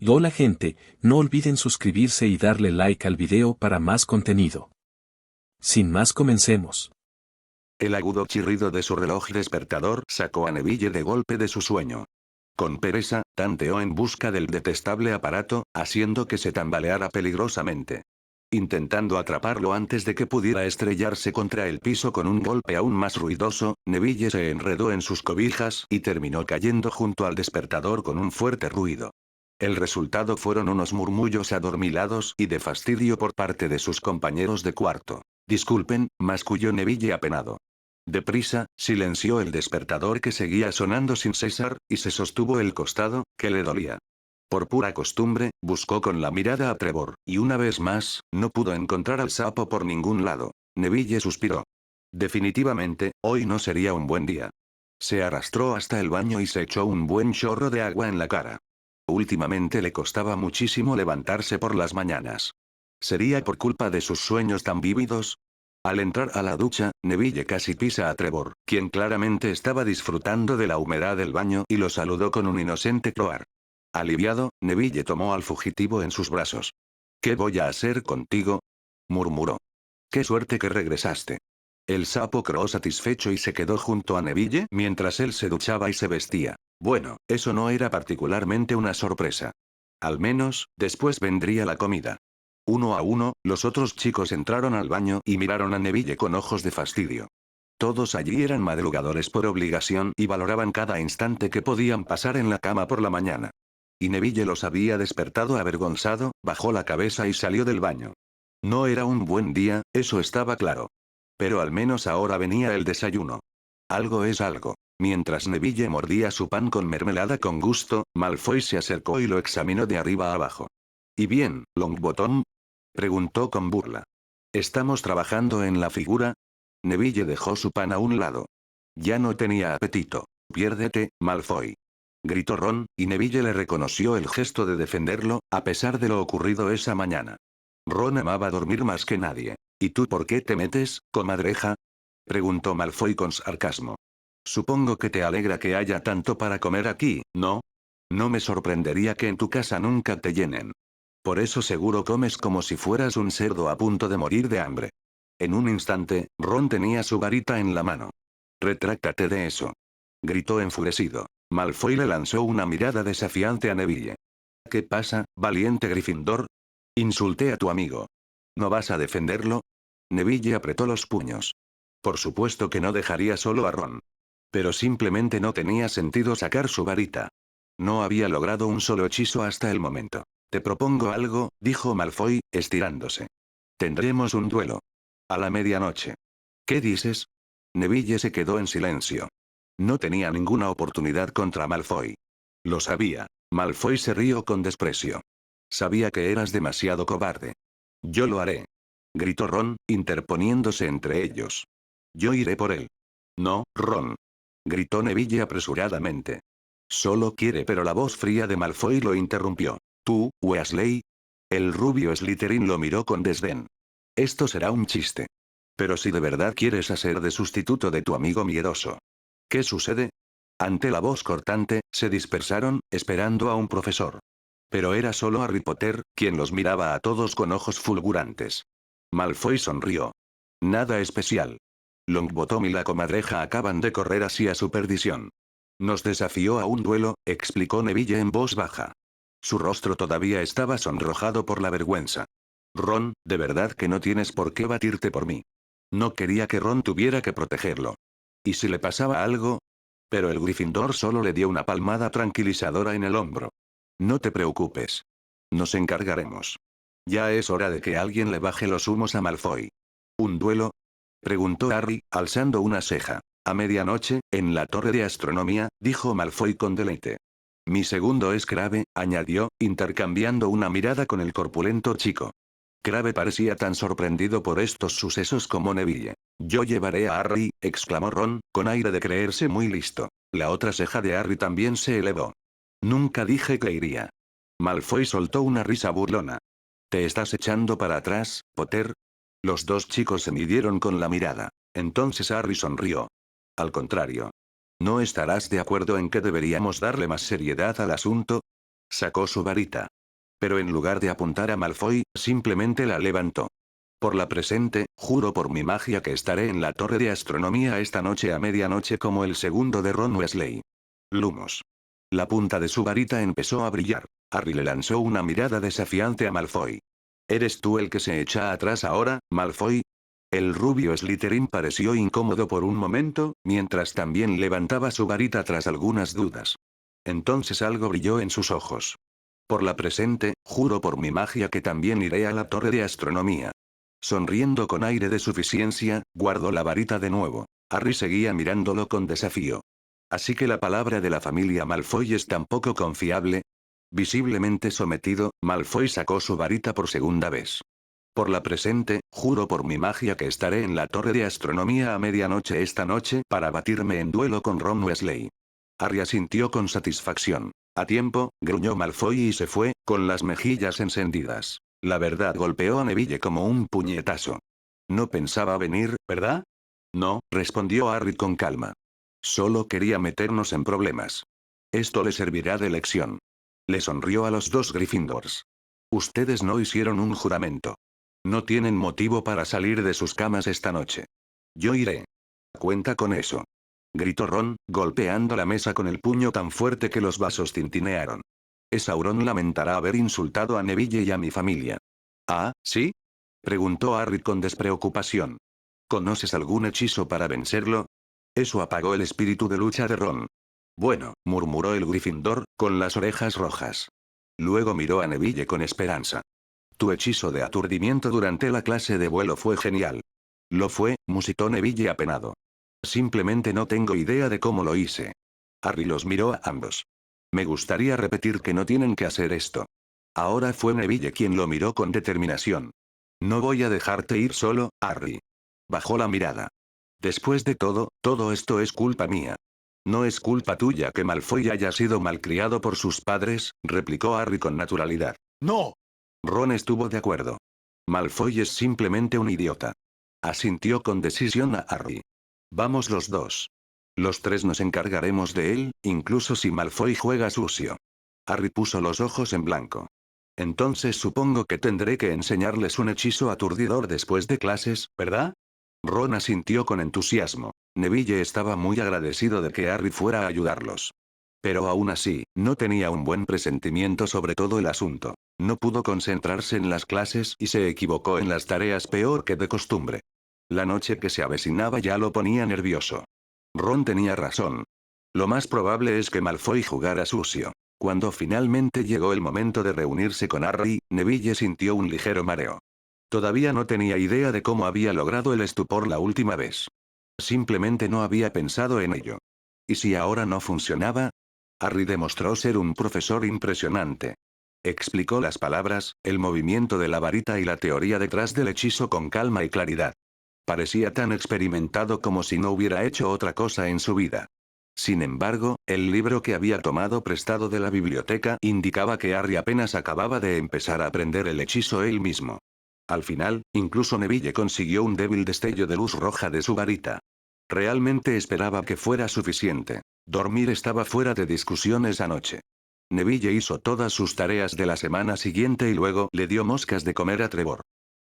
Hola gente, no olviden suscribirse y darle like al video para más contenido. Sin más, comencemos. El agudo chirrido de su reloj despertador sacó a Neville de golpe de su sueño. Con pereza, tanteó en busca del detestable aparato, haciendo que se tambaleara peligrosamente. Intentando atraparlo antes de que pudiera estrellarse contra el piso con un golpe aún más ruidoso, Neville se enredó en sus cobijas y terminó cayendo junto al despertador con un fuerte ruido. El resultado fueron unos murmullos adormilados y de fastidio por parte de sus compañeros de cuarto. Disculpen, masculló Neville apenado. Deprisa, silenció el despertador que seguía sonando sin cesar, y se sostuvo el costado, que le dolía. Por pura costumbre, buscó con la mirada a Trevor, y una vez más, no pudo encontrar al sapo por ningún lado. Neville suspiró. Definitivamente, hoy no sería un buen día. Se arrastró hasta el baño y se echó un buen chorro de agua en la cara. Últimamente le costaba muchísimo levantarse por las mañanas. ¿Sería por culpa de sus sueños tan vívidos? Al entrar a la ducha, Neville casi pisa a Trevor, quien claramente estaba disfrutando de la humedad del baño y lo saludó con un inocente croar. Aliviado, Neville tomó al fugitivo en sus brazos. ¿Qué voy a hacer contigo?, murmuró. «Qué suerte que regresaste». El sapo croó satisfecho y se quedó junto a Neville mientras él se duchaba y se vestía. Bueno, eso no era particularmente una sorpresa. Al menos, después vendría la comida. Uno a uno, los otros chicos entraron al baño y miraron a Neville con ojos de fastidio. Todos allí eran madrugadores por obligación y valoraban cada instante que podían pasar en la cama por la mañana. Y Neville los había despertado avergonzado, bajó la cabeza y salió del baño. No era un buen día, eso estaba claro. Pero al menos ahora venía el desayuno. Algo es algo. Mientras Neville mordía su pan con mermelada con gusto, Malfoy se acercó y lo examinó de arriba a abajo. ¿Y bien, Longbottom?, preguntó con burla. ¿Estamos trabajando en la figura? Neville dejó su pan a un lado. Ya no tenía apetito. «Piérdete, Malfoy», gritó Ron, y Neville le reconoció el gesto de defenderlo, a pesar de lo ocurrido esa mañana. Ron amaba dormir más que nadie. ¿Y tú por qué te metes, comadreja?, preguntó Malfoy con sarcasmo. Supongo que te alegra que haya tanto para comer aquí, ¿no? No me sorprendería que en tu casa nunca te llenen. Por eso seguro comes como si fueras un cerdo a punto de morir de hambre. En un instante, Ron tenía su varita en la mano. «Retráctate de eso», gritó enfurecido. Malfoy le lanzó una mirada desafiante a Neville. «¿Qué pasa, valiente Gryffindor? Insulté a tu amigo. ¿No vas a defenderlo?» Neville apretó los puños. Por supuesto que no dejaría solo a Ron. Pero simplemente no tenía sentido sacar su varita. No había logrado un solo hechizo hasta el momento. «Te propongo algo», dijo Malfoy, estirándose. «Tendremos un duelo. A la medianoche». «¿Qué dices?» Neville se quedó en silencio. No tenía ninguna oportunidad contra Malfoy. Lo sabía. Malfoy se rió con desprecio. «Sabía que eras demasiado cobarde». «Yo lo haré», gritó Ron, interponiéndose entre ellos. «Yo iré por él». «No, Ron», gritó Neville apresuradamente. «Solo quiere», pero la voz fría de Malfoy lo interrumpió. «¿Tú, Weasley?» El rubio Slytherin lo miró con desdén. «Esto será un chiste. Pero si de verdad quieres hacer de sustituto de tu amigo miedoso». «¿Qué sucede?» Ante la voz cortante, se dispersaron, esperando a un profesor. Pero era solo Harry Potter, quien los miraba a todos con ojos fulgurantes. Malfoy sonrió. «Nada especial. Longbottom y la comadreja acaban de correr hacia su perdición. Nos desafió a un duelo», explicó Neville en voz baja. Su rostro todavía estaba sonrojado por la vergüenza. «Ron, de verdad que no tienes por qué batirte por mí». No quería que Ron tuviera que protegerlo. ¿Y si le pasaba algo? Pero el Gryffindor solo le dio una palmada tranquilizadora en el hombro. «No te preocupes. Nos encargaremos». Ya es hora de que alguien le baje los humos a Malfoy. «¿Un duelo?», preguntó Harry, alzando una ceja. «A medianoche, en la torre de astronomía», dijo Malfoy con deleite. «Mi segundo es Crabbe», añadió, intercambiando una mirada con el corpulento chico. Crabbe parecía tan sorprendido por estos sucesos como Neville. «Yo llevaré a Harry», exclamó Ron, con aire de creerse muy listo. La otra ceja de Harry también se elevó. «Nunca dije que iría». Malfoy soltó una risa burlona. «¿Te estás echando para atrás, Potter?». Los dos chicos se midieron con la mirada. Entonces Harry sonrió. «Al contrario. ¿No estarás de acuerdo en que deberíamos darle más seriedad al asunto?». Sacó su varita. Pero en lugar de apuntar a Malfoy, simplemente la levantó. Por la presente, juro por mi magia que estaré en la torre de astronomía esta noche a medianoche como el segundo de Ron Weasley. Lumos. La punta de su varita empezó a brillar. Harry le lanzó una mirada desafiante a Malfoy. ¿Eres tú el que se echa atrás ahora, Malfoy? El rubio Slytherin pareció incómodo por un momento, mientras también levantaba su varita tras algunas dudas. Entonces algo brilló en sus ojos. Por la presente, juro por mi magia que también iré a la torre de astronomía. Sonriendo con aire de suficiencia, guardó la varita de nuevo. Harry seguía mirándolo con desafío. Así que la palabra de la familia Malfoy es tan poco confiable. Visiblemente sometido, Malfoy sacó su varita por segunda vez. Por la presente, juro por mi magia que estaré en la torre de astronomía a medianoche esta noche para batirme en duelo con Ron Weasley. Harry asintió con satisfacción. A tiempo, gruñó Malfoy y se fue, con las mejillas encendidas. La verdad golpeó a Neville como un puñetazo. No pensaba venir, ¿verdad? No, respondió Harry con calma. Solo quería meternos en problemas. Esto le servirá de lección. Le sonrió a los dos Gryffindors. Ustedes no hicieron un juramento. No tienen motivo para salir de sus camas esta noche. Yo iré. Cuenta con eso. Gritó Ron, golpeando la mesa con el puño tan fuerte que los vasos tintinearon. Sauron lamentará haber insultado a Neville y a mi familia. ¿Ah, sí? Preguntó Harry con despreocupación. ¿Conoces algún hechizo para vencerlo? Eso apagó el espíritu de lucha de Ron. Bueno, murmuró el Gryffindor, con las orejas rojas. Luego miró a Neville con esperanza. Tu hechizo de aturdimiento durante la clase de vuelo fue genial. Lo fue, musitó Neville apenado. Simplemente no tengo idea de cómo lo hice. Harry los miró a ambos. Me gustaría repetir que no tienen que hacer esto. Ahora fue Neville quien lo miró con determinación. No voy a dejarte ir solo, Harry. Bajó la mirada. Después de todo esto es culpa mía. No es culpa tuya que Malfoy haya sido malcriado por sus padres, replicó Harry con naturalidad. ¡No! Ron estuvo de acuerdo. Malfoy es simplemente un idiota. Asintió con decisión a Harry. Vamos los dos. Los tres nos encargaremos de él, incluso si Malfoy juega sucio. Harry puso los ojos en blanco. Entonces supongo que tendré que enseñarles un hechizo aturdidor después de clases, ¿verdad? Ron asintió con entusiasmo. Neville estaba muy agradecido de que Harry fuera a ayudarlos. Pero aún así, no tenía un buen presentimiento sobre todo el asunto. No pudo concentrarse en las clases y se equivocó en las tareas peor que de costumbre. La noche que se avecinaba ya lo ponía nervioso. Ron tenía razón. Lo más probable es que Malfoy jugara sucio. Cuando finalmente llegó el momento de reunirse con Harry, Neville sintió un ligero mareo. Todavía no tenía idea de cómo había logrado el estupor la última vez. Simplemente no había pensado en ello. ¿Y si ahora no funcionaba? Harry demostró ser un profesor impresionante. Explicó las palabras, el movimiento de la varita y la teoría detrás del hechizo con calma y claridad. Parecía tan experimentado como si no hubiera hecho otra cosa en su vida. Sin embargo, el libro que había tomado prestado de la biblioteca indicaba que Harry apenas acababa de empezar a aprender el hechizo él mismo. Al final, incluso Neville consiguió un débil destello de luz roja de su varita. Realmente esperaba que fuera suficiente. Dormir estaba fuera de discusión esa noche. Neville hizo todas sus tareas de la semana siguiente y luego le dio moscas de comer a Trevor.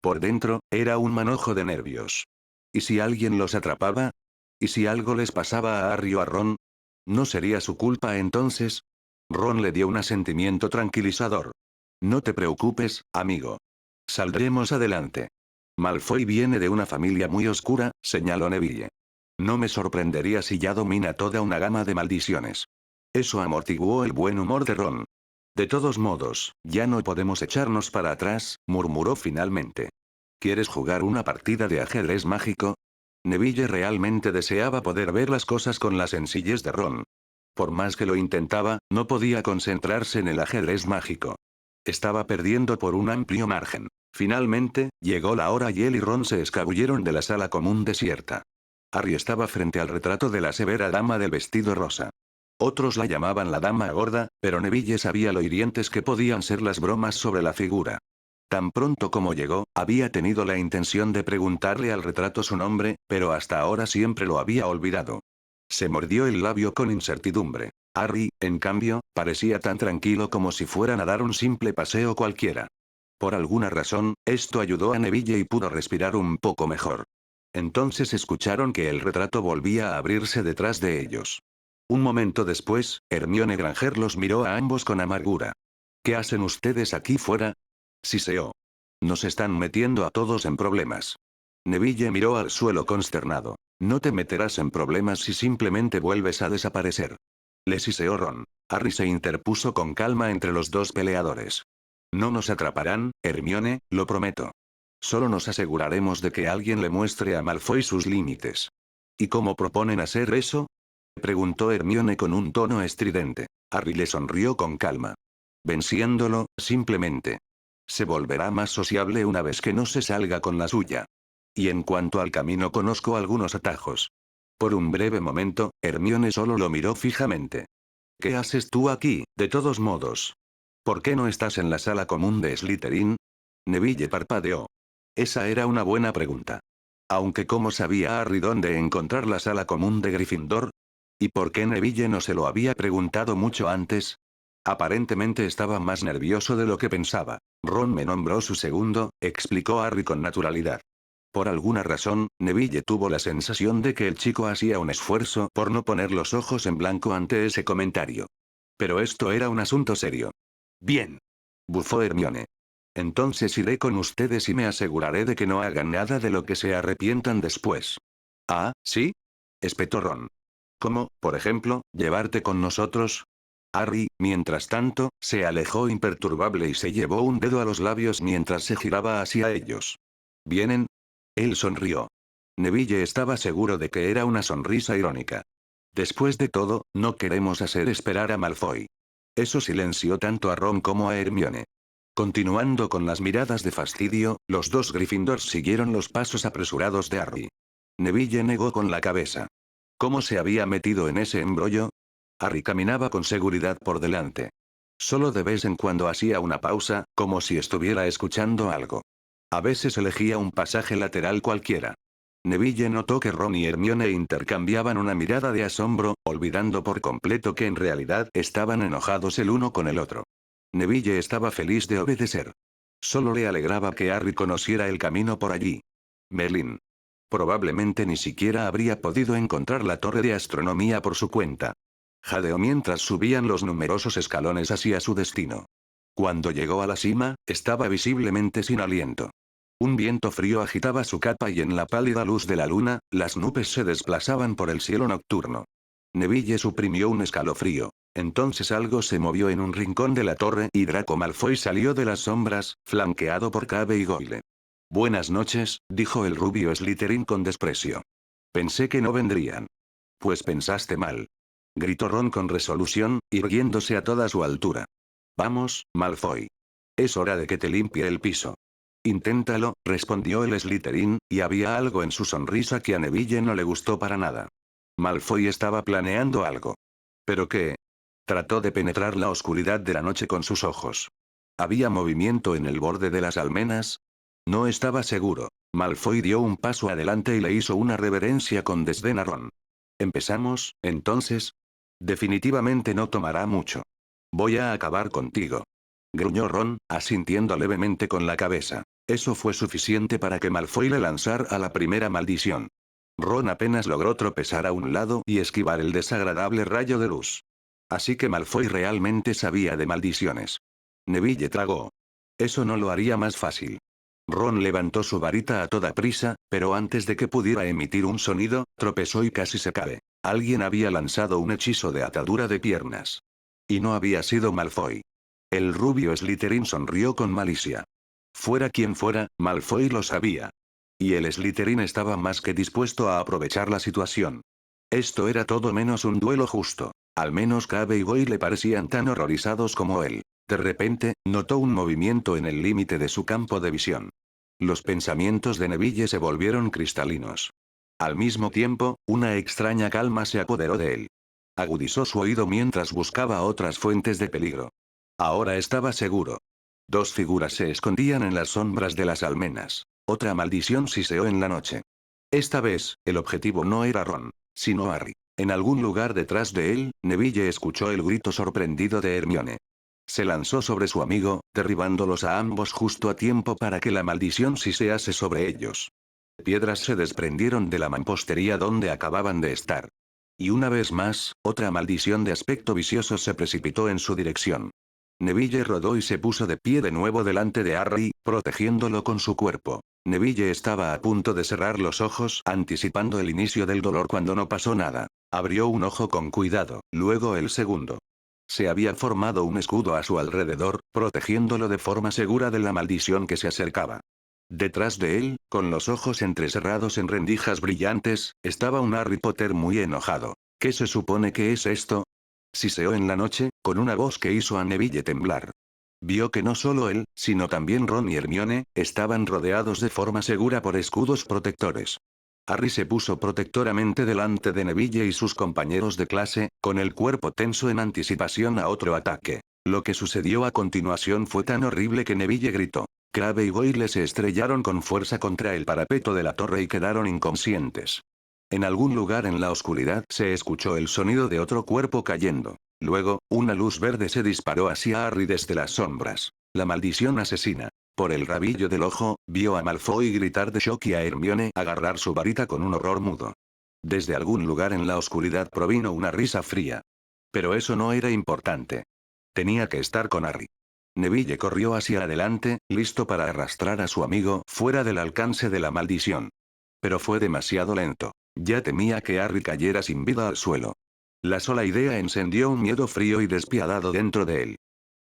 Por dentro, era un manojo de nervios. ¿Y si alguien los atrapaba? ¿Y si algo les pasaba a Harry o a Ron? ¿No sería su culpa entonces? Ron le dio un asentimiento tranquilizador. No te preocupes, amigo. Saldremos adelante. Malfoy viene de una familia muy oscura, señaló Neville. No me sorprendería si ya domina toda una gama de maldiciones. Eso amortiguó el buen humor de Ron. De todos modos, ya no podemos echarnos para atrás, murmuró finalmente. ¿Quieres jugar una partida de ajedrez mágico? Neville realmente deseaba poder ver las cosas con la sencillez de Ron. Por más que lo intentaba, no podía concentrarse en el ajedrez mágico. Estaba perdiendo por un amplio margen. Finalmente, llegó la hora y él y Ron se escabulleron de la sala común desierta. Harry estaba frente al retrato de la severa dama del vestido rosa. Otros la llamaban la dama gorda, pero Neville sabía lo hirientes que podían ser las bromas sobre la figura. Tan pronto como llegó, había tenido la intención de preguntarle al retrato su nombre, pero hasta ahora siempre lo había olvidado. Se mordió el labio con incertidumbre. Harry, en cambio, parecía tan tranquilo como si fueran a dar un simple paseo cualquiera. Por alguna razón, esto ayudó a Neville y pudo respirar un poco mejor. Entonces escucharon que el retrato volvía a abrirse detrás de ellos. Un momento después, Hermione Granger los miró a ambos con amargura. ¿Qué hacen ustedes aquí fuera? Siseó. Nos están metiendo a todos en problemas. Neville miró al suelo consternado. No te meterás en problemas si simplemente vuelves a desaparecer. Le siseó Ron. Harry se interpuso con calma entre los dos peleadores. No nos atraparán, Hermione, lo prometo. Solo nos aseguraremos de que alguien le muestre a Malfoy sus límites. ¿Y cómo proponen hacer eso? Preguntó Hermione con un tono estridente. Harry le sonrió con calma. Venciéndolo, simplemente. Se volverá más sociable una vez que no se salga con la suya. Y en cuanto al camino conozco algunos atajos. Por un breve momento, Hermione solo lo miró fijamente. ¿Qué haces tú aquí, de todos modos? ¿Por qué no estás en la sala común de Slytherin? Neville parpadeó. Esa era una buena pregunta. Aunque ¿cómo sabía Harry dónde encontrar la sala común de Gryffindor? ¿Y por qué Neville no se lo había preguntado mucho antes? Aparentemente estaba más nervioso de lo que pensaba. Ron me nombró su segundo, explicó Harry con naturalidad. Por alguna razón, Neville tuvo la sensación de que el chico hacía un esfuerzo por no poner los ojos en blanco ante ese comentario. Pero esto era un asunto serio. Bien. Bufó Hermione. Entonces iré con ustedes y me aseguraré de que no hagan nada de lo que se arrepientan después. Ah, ¿sí? Espetó Ron. ¿Cómo, por ejemplo, llevarte con nosotros? Harry, mientras tanto, se alejó imperturbable y se llevó un dedo a los labios mientras se giraba hacia ellos. ¿Vienen? Él sonrió. Neville estaba seguro de que era una sonrisa irónica. Después de todo, no queremos hacer esperar a Malfoy. Eso silenció tanto a Ron como a Hermione. Continuando con las miradas de fastidio, los dos Gryffindors siguieron los pasos apresurados de Harry. Neville negó con la cabeza. ¿Cómo se había metido en ese embrollo? Harry caminaba con seguridad por delante. Solo de vez en cuando hacía una pausa, como si estuviera escuchando algo. A veces elegía un pasaje lateral cualquiera. Neville notó que Ron y Hermione intercambiaban una mirada de asombro, olvidando por completo que en realidad estaban enojados el uno con el otro. Neville estaba feliz de obedecer. Solo le alegraba que Harry conociera el camino por allí. Merlín. Probablemente ni siquiera habría podido encontrar la torre de astronomía por su cuenta. Jadeó mientras subían los numerosos escalones hacia su destino. Cuando llegó a la cima, estaba visiblemente sin aliento. Un viento frío agitaba su capa y en la pálida luz de la luna, las nubes se desplazaban por el cielo nocturno. Neville suprimió un escalofrío. Entonces algo se movió en un rincón de la torre y Draco Malfoy salió de las sombras, flanqueado por Cave y Goyle. Buenas noches, dijo el rubio Slytherin con desprecio. Pensé que no vendrían. Pues pensaste mal. Gritó Ron con resolución, irguiéndose a toda su altura. Vamos, Malfoy. Es hora de que te limpie el piso. Inténtalo, respondió el Slytherin, y había algo en su sonrisa que a Neville no le gustó para nada. Malfoy estaba planeando algo. ¿Pero qué? Trató de penetrar la oscuridad de la noche con sus ojos. ¿Había movimiento en el borde de las almenas? No estaba seguro. Malfoy dio un paso adelante y le hizo una reverencia con desdén a Ron. ¿Empezamos, entonces? Definitivamente no tomará mucho. Voy a acabar contigo. Gruñó Ron, asintiendo levemente con la cabeza. Eso fue suficiente para que Malfoy le lanzara la primera maldición. Ron apenas logró tropezar a un lado y esquivar el desagradable rayo de luz. Así que Malfoy realmente sabía de maldiciones. Neville tragó. Eso no lo haría más fácil. Ron levantó su varita a toda prisa, pero antes de que pudiera emitir un sonido, tropezó y casi se cae. Alguien había lanzado un hechizo de atadura de piernas. Y no había sido Malfoy. El rubio Slytherin sonrió con malicia. Fuera quien fuera, Malfoy lo sabía. Y el Slytherin estaba más que dispuesto a aprovechar la situación. Esto era todo menos un duelo justo. Al menos Cave y Goyle le parecían tan horrorizados como él. De repente, notó un movimiento en el límite de su campo de visión. Los pensamientos de Neville se volvieron cristalinos. Al mismo tiempo, una extraña calma se apoderó de él. Agudizó su oído mientras buscaba otras fuentes de peligro. Ahora estaba seguro. Dos figuras se escondían en las sombras de las almenas. Otra maldición siseó en la noche. Esta vez, el objetivo no era Ron, sino Harry. En algún lugar detrás de él, Neville escuchó el grito sorprendido de Hermione. Se lanzó sobre su amigo, derribándolos a ambos justo a tiempo para que la maldición sisease sobre ellos. Piedras se desprendieron de la mampostería donde acababan de estar. Y una vez más, otra maldición de aspecto vicioso se precipitó en su dirección. Neville rodó y se puso de pie de nuevo delante de Harry, protegiéndolo con su cuerpo. Neville estaba a punto de cerrar los ojos, anticipando el inicio del dolor cuando no pasó nada. Abrió un ojo con cuidado, luego el segundo. Se había formado un escudo a su alrededor, protegiéndolo de forma segura de la maldición que se acercaba. Detrás de él, con los ojos entrecerrados en rendijas brillantes, estaba un Harry Potter muy enojado. ¿Qué se supone que es esto? Siseó en la noche, con una voz que hizo a Neville temblar. Vio que no solo él, sino también Ron y Hermione, estaban rodeados de forma segura por escudos protectores. Harry se puso protectoramente delante de Neville y sus compañeros de clase, con el cuerpo tenso en anticipación a otro ataque. Lo que sucedió a continuación fue tan horrible que Neville gritó. Crabbe y Goyle se estrellaron con fuerza contra el parapeto de la torre y quedaron inconscientes. En algún lugar en la oscuridad se escuchó el sonido de otro cuerpo cayendo. Luego, una luz verde se disparó hacia Harry desde las sombras. La maldición asesina. Por el rabillo del ojo, vio a Malfoy gritar de shock y a Hermione agarrar su varita con un horror mudo. Desde algún lugar en la oscuridad provino una risa fría. Pero eso no era importante. Tenía que estar con Harry. Neville corrió hacia adelante, listo para arrastrar a su amigo fuera del alcance de la maldición. Pero fue demasiado lento. Ya temía que Harry cayera sin vida al suelo. La sola idea encendió un miedo frío y despiadado dentro de él.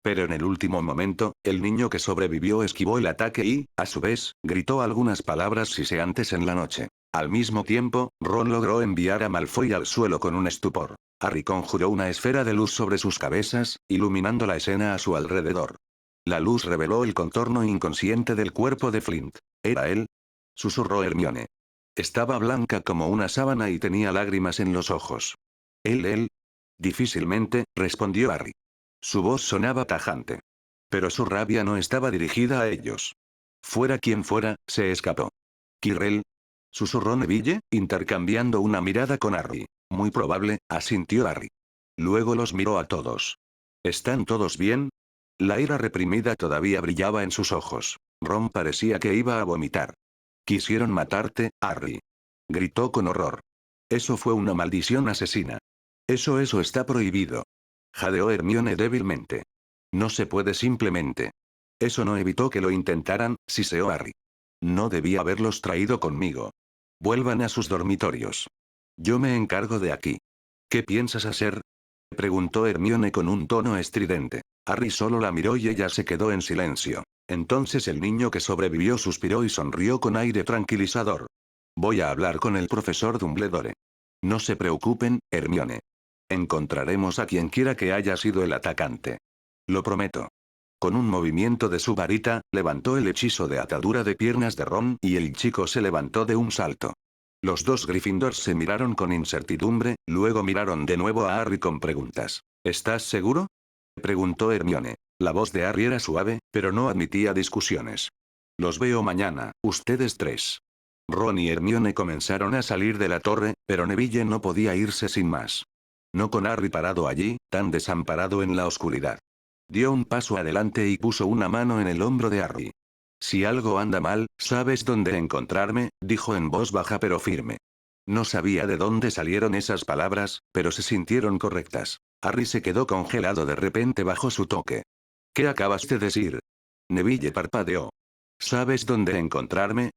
Pero en el último momento, el niño que sobrevivió esquivó el ataque y, a su vez, gritó algunas palabras siseantes en la noche. Al mismo tiempo, Ron logró enviar a Malfoy al suelo con un estupor. Harry conjuró una esfera de luz sobre sus cabezas, iluminando la escena a su alrededor. La luz reveló el contorno inconsciente del cuerpo de Flint. ¿Era él? Susurró Hermione. Estaba blanca como una sábana y tenía lágrimas en los ojos. ¿Él? Difícilmente, respondió Harry. Su voz sonaba tajante. Pero su rabia no estaba dirigida a ellos. Fuera quien fuera, se escapó. ¿Quirrell? Susurró Neville, intercambiando una mirada con Harry. Muy probable, asintió Harry. Luego los miró a todos. ¿Están todos bien? La ira reprimida todavía brillaba en sus ojos. Ron parecía que iba a vomitar. Quisieron matarte, Harry. Gritó con horror. Eso fue una maldición asesina. Eso está prohibido. Jadeó Hermione débilmente. No se puede simplemente. Eso no evitó que lo intentaran, siseó Harry. No debía haberlos traído conmigo. Vuelvan a sus dormitorios. Yo me encargo de aquí. ¿Qué piensas hacer? Preguntó Hermione con un tono estridente. Harry solo la miró y ella se quedó en silencio. Entonces el niño que sobrevivió suspiró y sonrió con aire tranquilizador. Voy a hablar con el profesor Dumbledore. No se preocupen, Hermione. Encontraremos a quien quiera que haya sido el atacante. Lo prometo. Con un movimiento de su varita, levantó el hechizo de atadura de piernas de Ron y el chico se levantó de un salto. Los dos Gryffindors se miraron con incertidumbre, luego miraron de nuevo a Harry con preguntas. ¿Estás seguro? Preguntó Hermione. La voz de Harry era suave, pero no admitía discusiones. Los veo mañana, ustedes tres. Ron y Hermione comenzaron a salir de la torre, pero Neville no podía irse sin más. No con Harry parado allí, tan desamparado en la oscuridad. Dio un paso adelante y puso una mano en el hombro de Harry. Si algo anda mal, sabes dónde encontrarme, dijo en voz baja pero firme. No sabía de dónde salieron esas palabras, pero se sintieron correctas. Harry se quedó congelado de repente bajo su toque. ¿Qué acabas de decir? Neville parpadeó. ¿Sabes dónde encontrarme?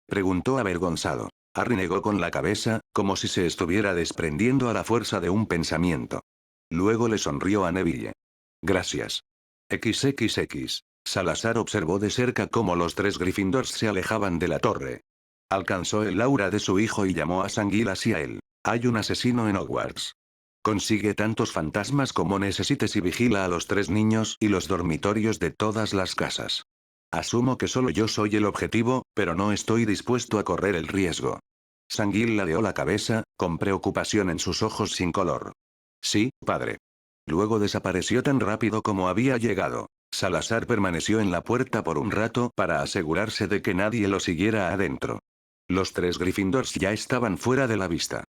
Preguntó avergonzado. Harry negó con la cabeza, como si se estuviera desprendiendo a la fuerza de un pensamiento. Luego le sonrió a Neville. Gracias. XXX. Salazar observó de cerca cómo los tres Gryffindors se alejaban de la torre. Alcanzó el aura de su hijo y llamó a Sanguil hacia él. Hay un asesino en Hogwarts. Consigue tantos fantasmas como necesites y vigila a los tres niños y los dormitorios de todas las casas. Asumo que solo yo soy el objetivo, pero no estoy dispuesto a correr el riesgo. Sanguil ladeó la cabeza, con preocupación en sus ojos sin color. Sí, padre. Luego desapareció tan rápido como había llegado. Salazar permaneció en la puerta por un rato para asegurarse de que nadie lo siguiera adentro. Los tres Gryffindors ya estaban fuera de la vista.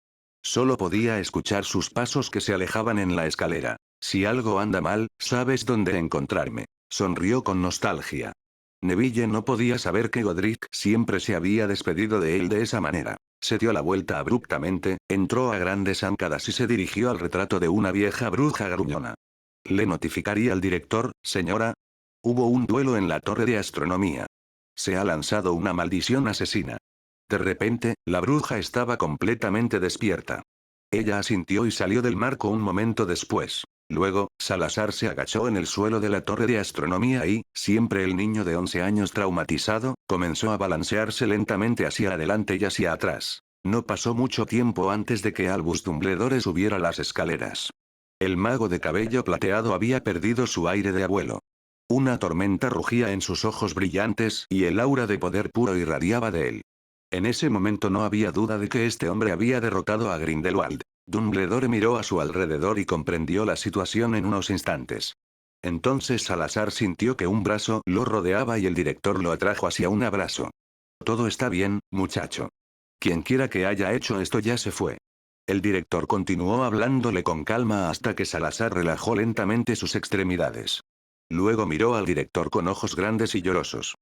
Solo podía escuchar sus pasos que se alejaban en la escalera. Si algo anda mal, sabes dónde encontrarme. Sonrió con nostalgia. Neville no podía saber que Godric siempre se había despedido de él de esa manera. Se dio la vuelta abruptamente, entró a grandes zancadas y se dirigió al retrato de una vieja bruja gruñona. ¿Le notificaría al director, señora? Hubo un duelo en la torre de astronomía. Se ha lanzado una maldición asesina. De repente, la bruja estaba completamente despierta. Ella asintió y salió del marco un momento después. Luego, Salazar se agachó en el suelo de la torre de astronomía y, siempre el niño de 11 años traumatizado, comenzó a balancearse lentamente hacia adelante y hacia atrás. No pasó mucho tiempo antes de que Albus Dumbledore subiera las escaleras. El mago de cabello plateado había perdido su aire de abuelo. Una tormenta rugía en sus ojos brillantes y el aura de poder puro irradiaba de él. En ese momento no había duda de que este hombre había derrotado a Grindelwald. Dumbledore miró a su alrededor y comprendió la situación en unos instantes. Entonces Salazar sintió que un brazo lo rodeaba y el director lo atrajo hacia un abrazo. Todo está bien, muchacho. Quienquiera que haya hecho esto ya se fue. El director continuó hablándole con calma hasta que Salazar relajó lentamente sus extremidades. Luego miró al director con ojos grandes y llorosos.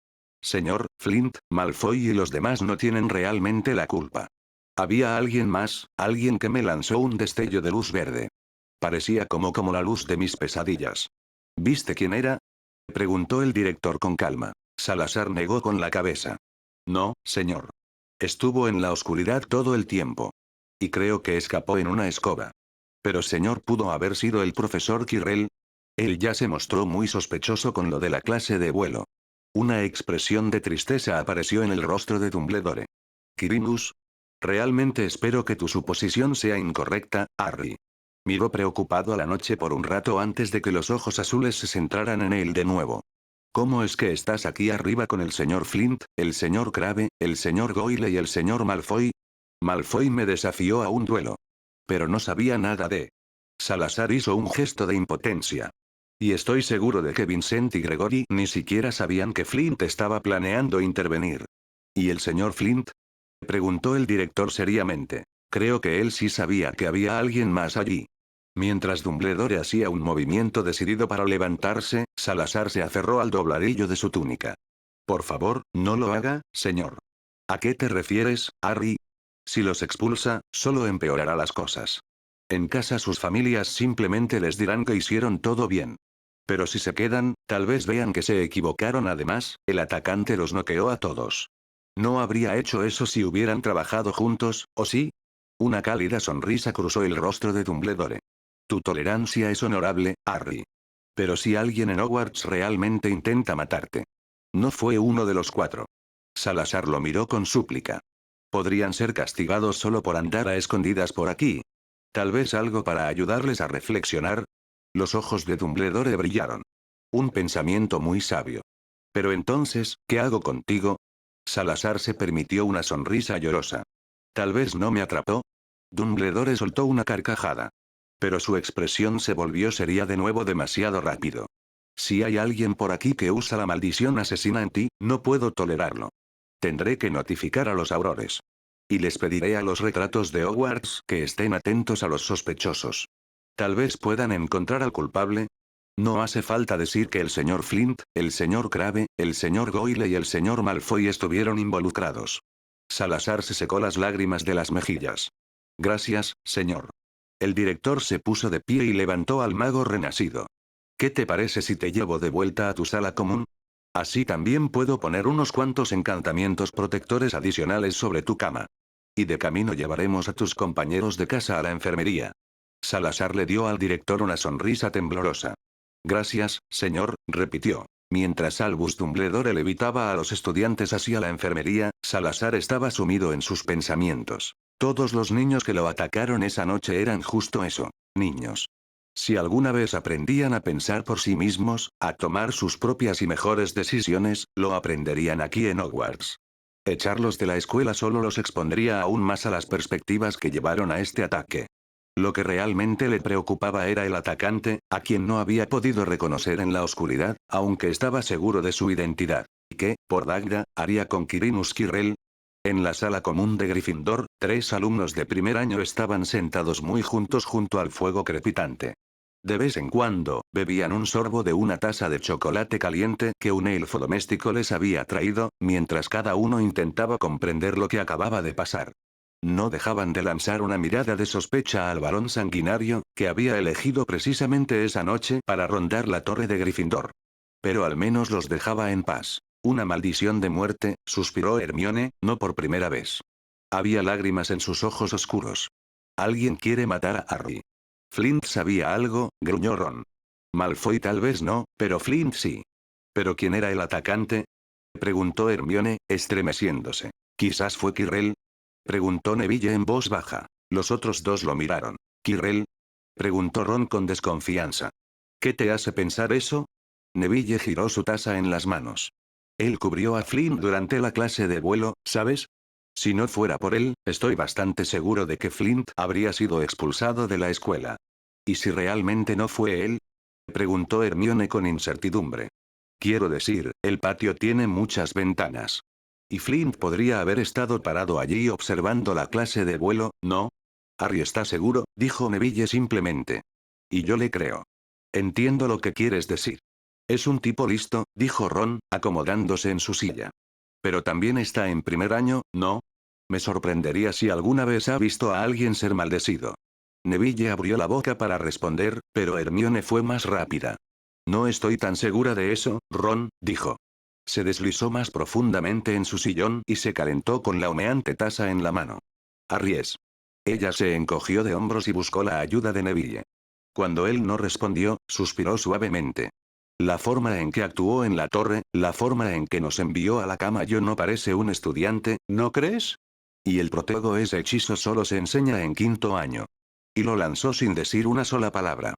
Señor, Flint, Malfoy y los demás no tienen realmente la culpa. Había alguien más, alguien que me lanzó un destello de luz verde. Parecía como la luz de mis pesadillas. ¿Viste quién era? Preguntó el director con calma. Salazar negó con la cabeza. No, señor. Estuvo en la oscuridad todo el tiempo. Y creo que escapó en una escoba. Pero señor, ¿pudo haber sido el profesor Quirrell? Él ya se mostró muy sospechoso con lo de la clase de vuelo. Una expresión de tristeza apareció en el rostro de Dumbledore. Quirinus. Realmente espero que tu suposición sea incorrecta, Harry. Miró preocupado a la noche por un rato antes de que los ojos azules se centraran en él de nuevo. ¿Cómo es que estás aquí arriba con el señor Flint, el señor Crabbe, el señor Goyle y el señor Malfoy? Malfoy me desafió a un duelo. Pero no sabía nada de... Salazar hizo un gesto de impotencia. Y estoy seguro de que Vincent y Gregory ni siquiera sabían que Flint estaba planeando intervenir. ¿Y el señor Flint? Preguntó el director seriamente. Creo que él sí sabía que había alguien más allí. Mientras Dumbledore hacía un movimiento decidido para levantarse, Salazar se aferró al dobladillo de su túnica. Por favor, no lo haga, señor. ¿A qué te refieres, Harry? Si los expulsa, solo empeorará las cosas. En casa sus familias simplemente les dirán que hicieron todo bien. Pero si se quedan, tal vez vean que se equivocaron. Además, el atacante los noqueó a todos. No habría hecho eso si hubieran trabajado juntos, ¿o sí? Una cálida sonrisa cruzó el rostro de Dumbledore. Tu tolerancia es honorable, Harry. Pero si alguien en Hogwarts realmente intenta matarte. No fue uno de los 4. Salazar lo miró con súplica. Podrían ser castigados solo por andar a escondidas por aquí. Tal vez algo para ayudarles a reflexionar. Los ojos de Dumbledore brillaron. Un pensamiento muy sabio. Pero entonces, ¿qué hago contigo? Salazar se permitió una sonrisa llorosa. Tal vez no me atrapó. Dumbledore soltó una carcajada. Pero su expresión se volvió seria de nuevo demasiado rápido. Si hay alguien por aquí que usa la maldición asesina en ti, no puedo tolerarlo. Tendré que notificar a los aurores. Y les pediré a los retratos de Hogwarts que estén atentos a los sospechosos. Tal vez puedan encontrar al culpable. No hace falta decir que el señor Flint, el señor Crabbe, el señor Goyle y el señor Malfoy estuvieron involucrados. Salazar se secó las lágrimas de las mejillas. Gracias, señor. El director se puso de pie y levantó al mago renacido. ¿Qué te parece si te llevo de vuelta a tu sala común? Así también puedo poner unos cuantos encantamientos protectores adicionales sobre tu cama. Y de camino llevaremos a tus compañeros de casa a la enfermería. Salazar le dio al director una sonrisa temblorosa. Gracias, señor, repitió. Mientras Albus Dumbledore levitaba a los estudiantes hacia la enfermería, Salazar estaba sumido en sus pensamientos. Todos los niños que lo atacaron esa noche eran justo eso, niños. Si alguna vez aprendían a pensar por sí mismos, a tomar sus propias y mejores decisiones, lo aprenderían aquí en Hogwarts. Echarlos de la escuela solo los expondría aún más a las perspectivas que llevaron a este ataque. Lo que realmente le preocupaba era el atacante, a quien no había podido reconocer en la oscuridad, aunque estaba seguro de su identidad. ¿Y qué, por Dagda, haría con Quirinus Quirrell? En la sala común de Gryffindor, 3 alumnos de primer año estaban sentados muy juntos junto al fuego crepitante. De vez en cuando, bebían un sorbo de una taza de chocolate caliente que un elfo doméstico les había traído, mientras cada uno intentaba comprender lo que acababa de pasar. No dejaban de lanzar una mirada de sospecha al varón sanguinario, que había elegido precisamente esa noche para rondar la torre de Gryffindor. Pero al menos los dejaba en paz. Una maldición de muerte, suspiró Hermione, no por primera vez. Había lágrimas en sus ojos oscuros. Alguien quiere matar a Harry. Flint sabía algo, gruñó Ron. Malfoy tal vez no, pero Flint sí. ¿Pero quién era el atacante? Preguntó Hermione, estremeciéndose. ¿Quizás fue Quirrell? Preguntó Neville en voz baja. Los otros dos lo miraron. ¿Quirrell? Preguntó Ron con desconfianza. ¿Qué te hace pensar eso? Neville giró su taza en las manos. Él cubrió a Flint durante la clase de vuelo, ¿sabes? Si no fuera por él, estoy bastante seguro de que Flint habría sido expulsado de la escuela. ¿Y si realmente no fue él? Preguntó Hermione con incertidumbre. Quiero decir, el patio tiene muchas ventanas. Y Flint podría haber estado parado allí observando la clase de vuelo, ¿no? Harry está seguro, dijo Neville simplemente. Y yo le creo. Entiendo lo que quieres decir. Es un tipo listo, dijo Ron, acomodándose en su silla. Pero también está en primer año, ¿no? Me sorprendería si alguna vez ha visto a alguien ser maldecido. Neville abrió la boca para responder, pero Hermione fue más rápida. No estoy tan segura de eso, Ron, dijo. Se deslizó más profundamente en su sillón y se calentó con la humeante taza en la mano. Harry es. Ella se encogió de hombros y buscó la ayuda de Neville. Cuando él no respondió, suspiró suavemente. La forma en que actuó en la torre, la forma en que nos envió a la cama yo no parece un estudiante, ¿no crees? Y el protego ese hechizo solo se enseña en quinto año. Y lo lanzó sin decir una sola palabra.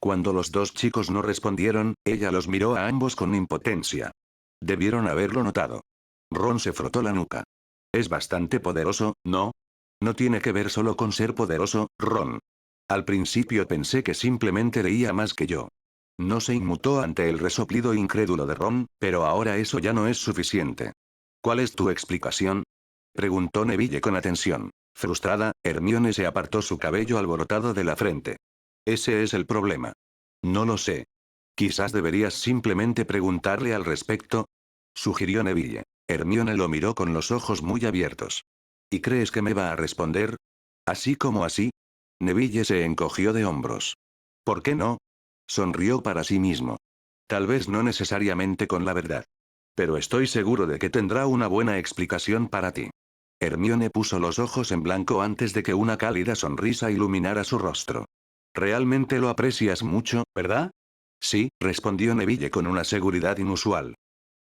Cuando los dos chicos no respondieron, ella los miró a ambos con impotencia. Debieron haberlo notado. Ron se frotó la nuca. Es bastante poderoso, ¿no? No tiene que ver solo con ser poderoso, Ron. Al principio pensé que simplemente leía más que yo. No se inmutó ante el resoplido incrédulo de Ron, pero ahora eso ya no es suficiente. ¿Cuál es tu explicación? Preguntó Neville con atención. Frustrada, Hermione se apartó su cabello alborotado de la frente. Ese es el problema. No lo sé. Quizás deberías simplemente preguntarle al respecto, sugirió Neville. Hermione lo miró con los ojos muy abiertos. ¿Y crees que me va a responder? ¿Así como así? Neville se encogió de hombros. ¿Por qué no? Sonrió para sí mismo. Tal vez no necesariamente con la verdad. Pero estoy seguro de que tendrá una buena explicación para ti. Hermione puso los ojos en blanco antes de que una cálida sonrisa iluminara su rostro. Realmente lo aprecias mucho, ¿verdad? Sí, respondió Neville con una seguridad inusual.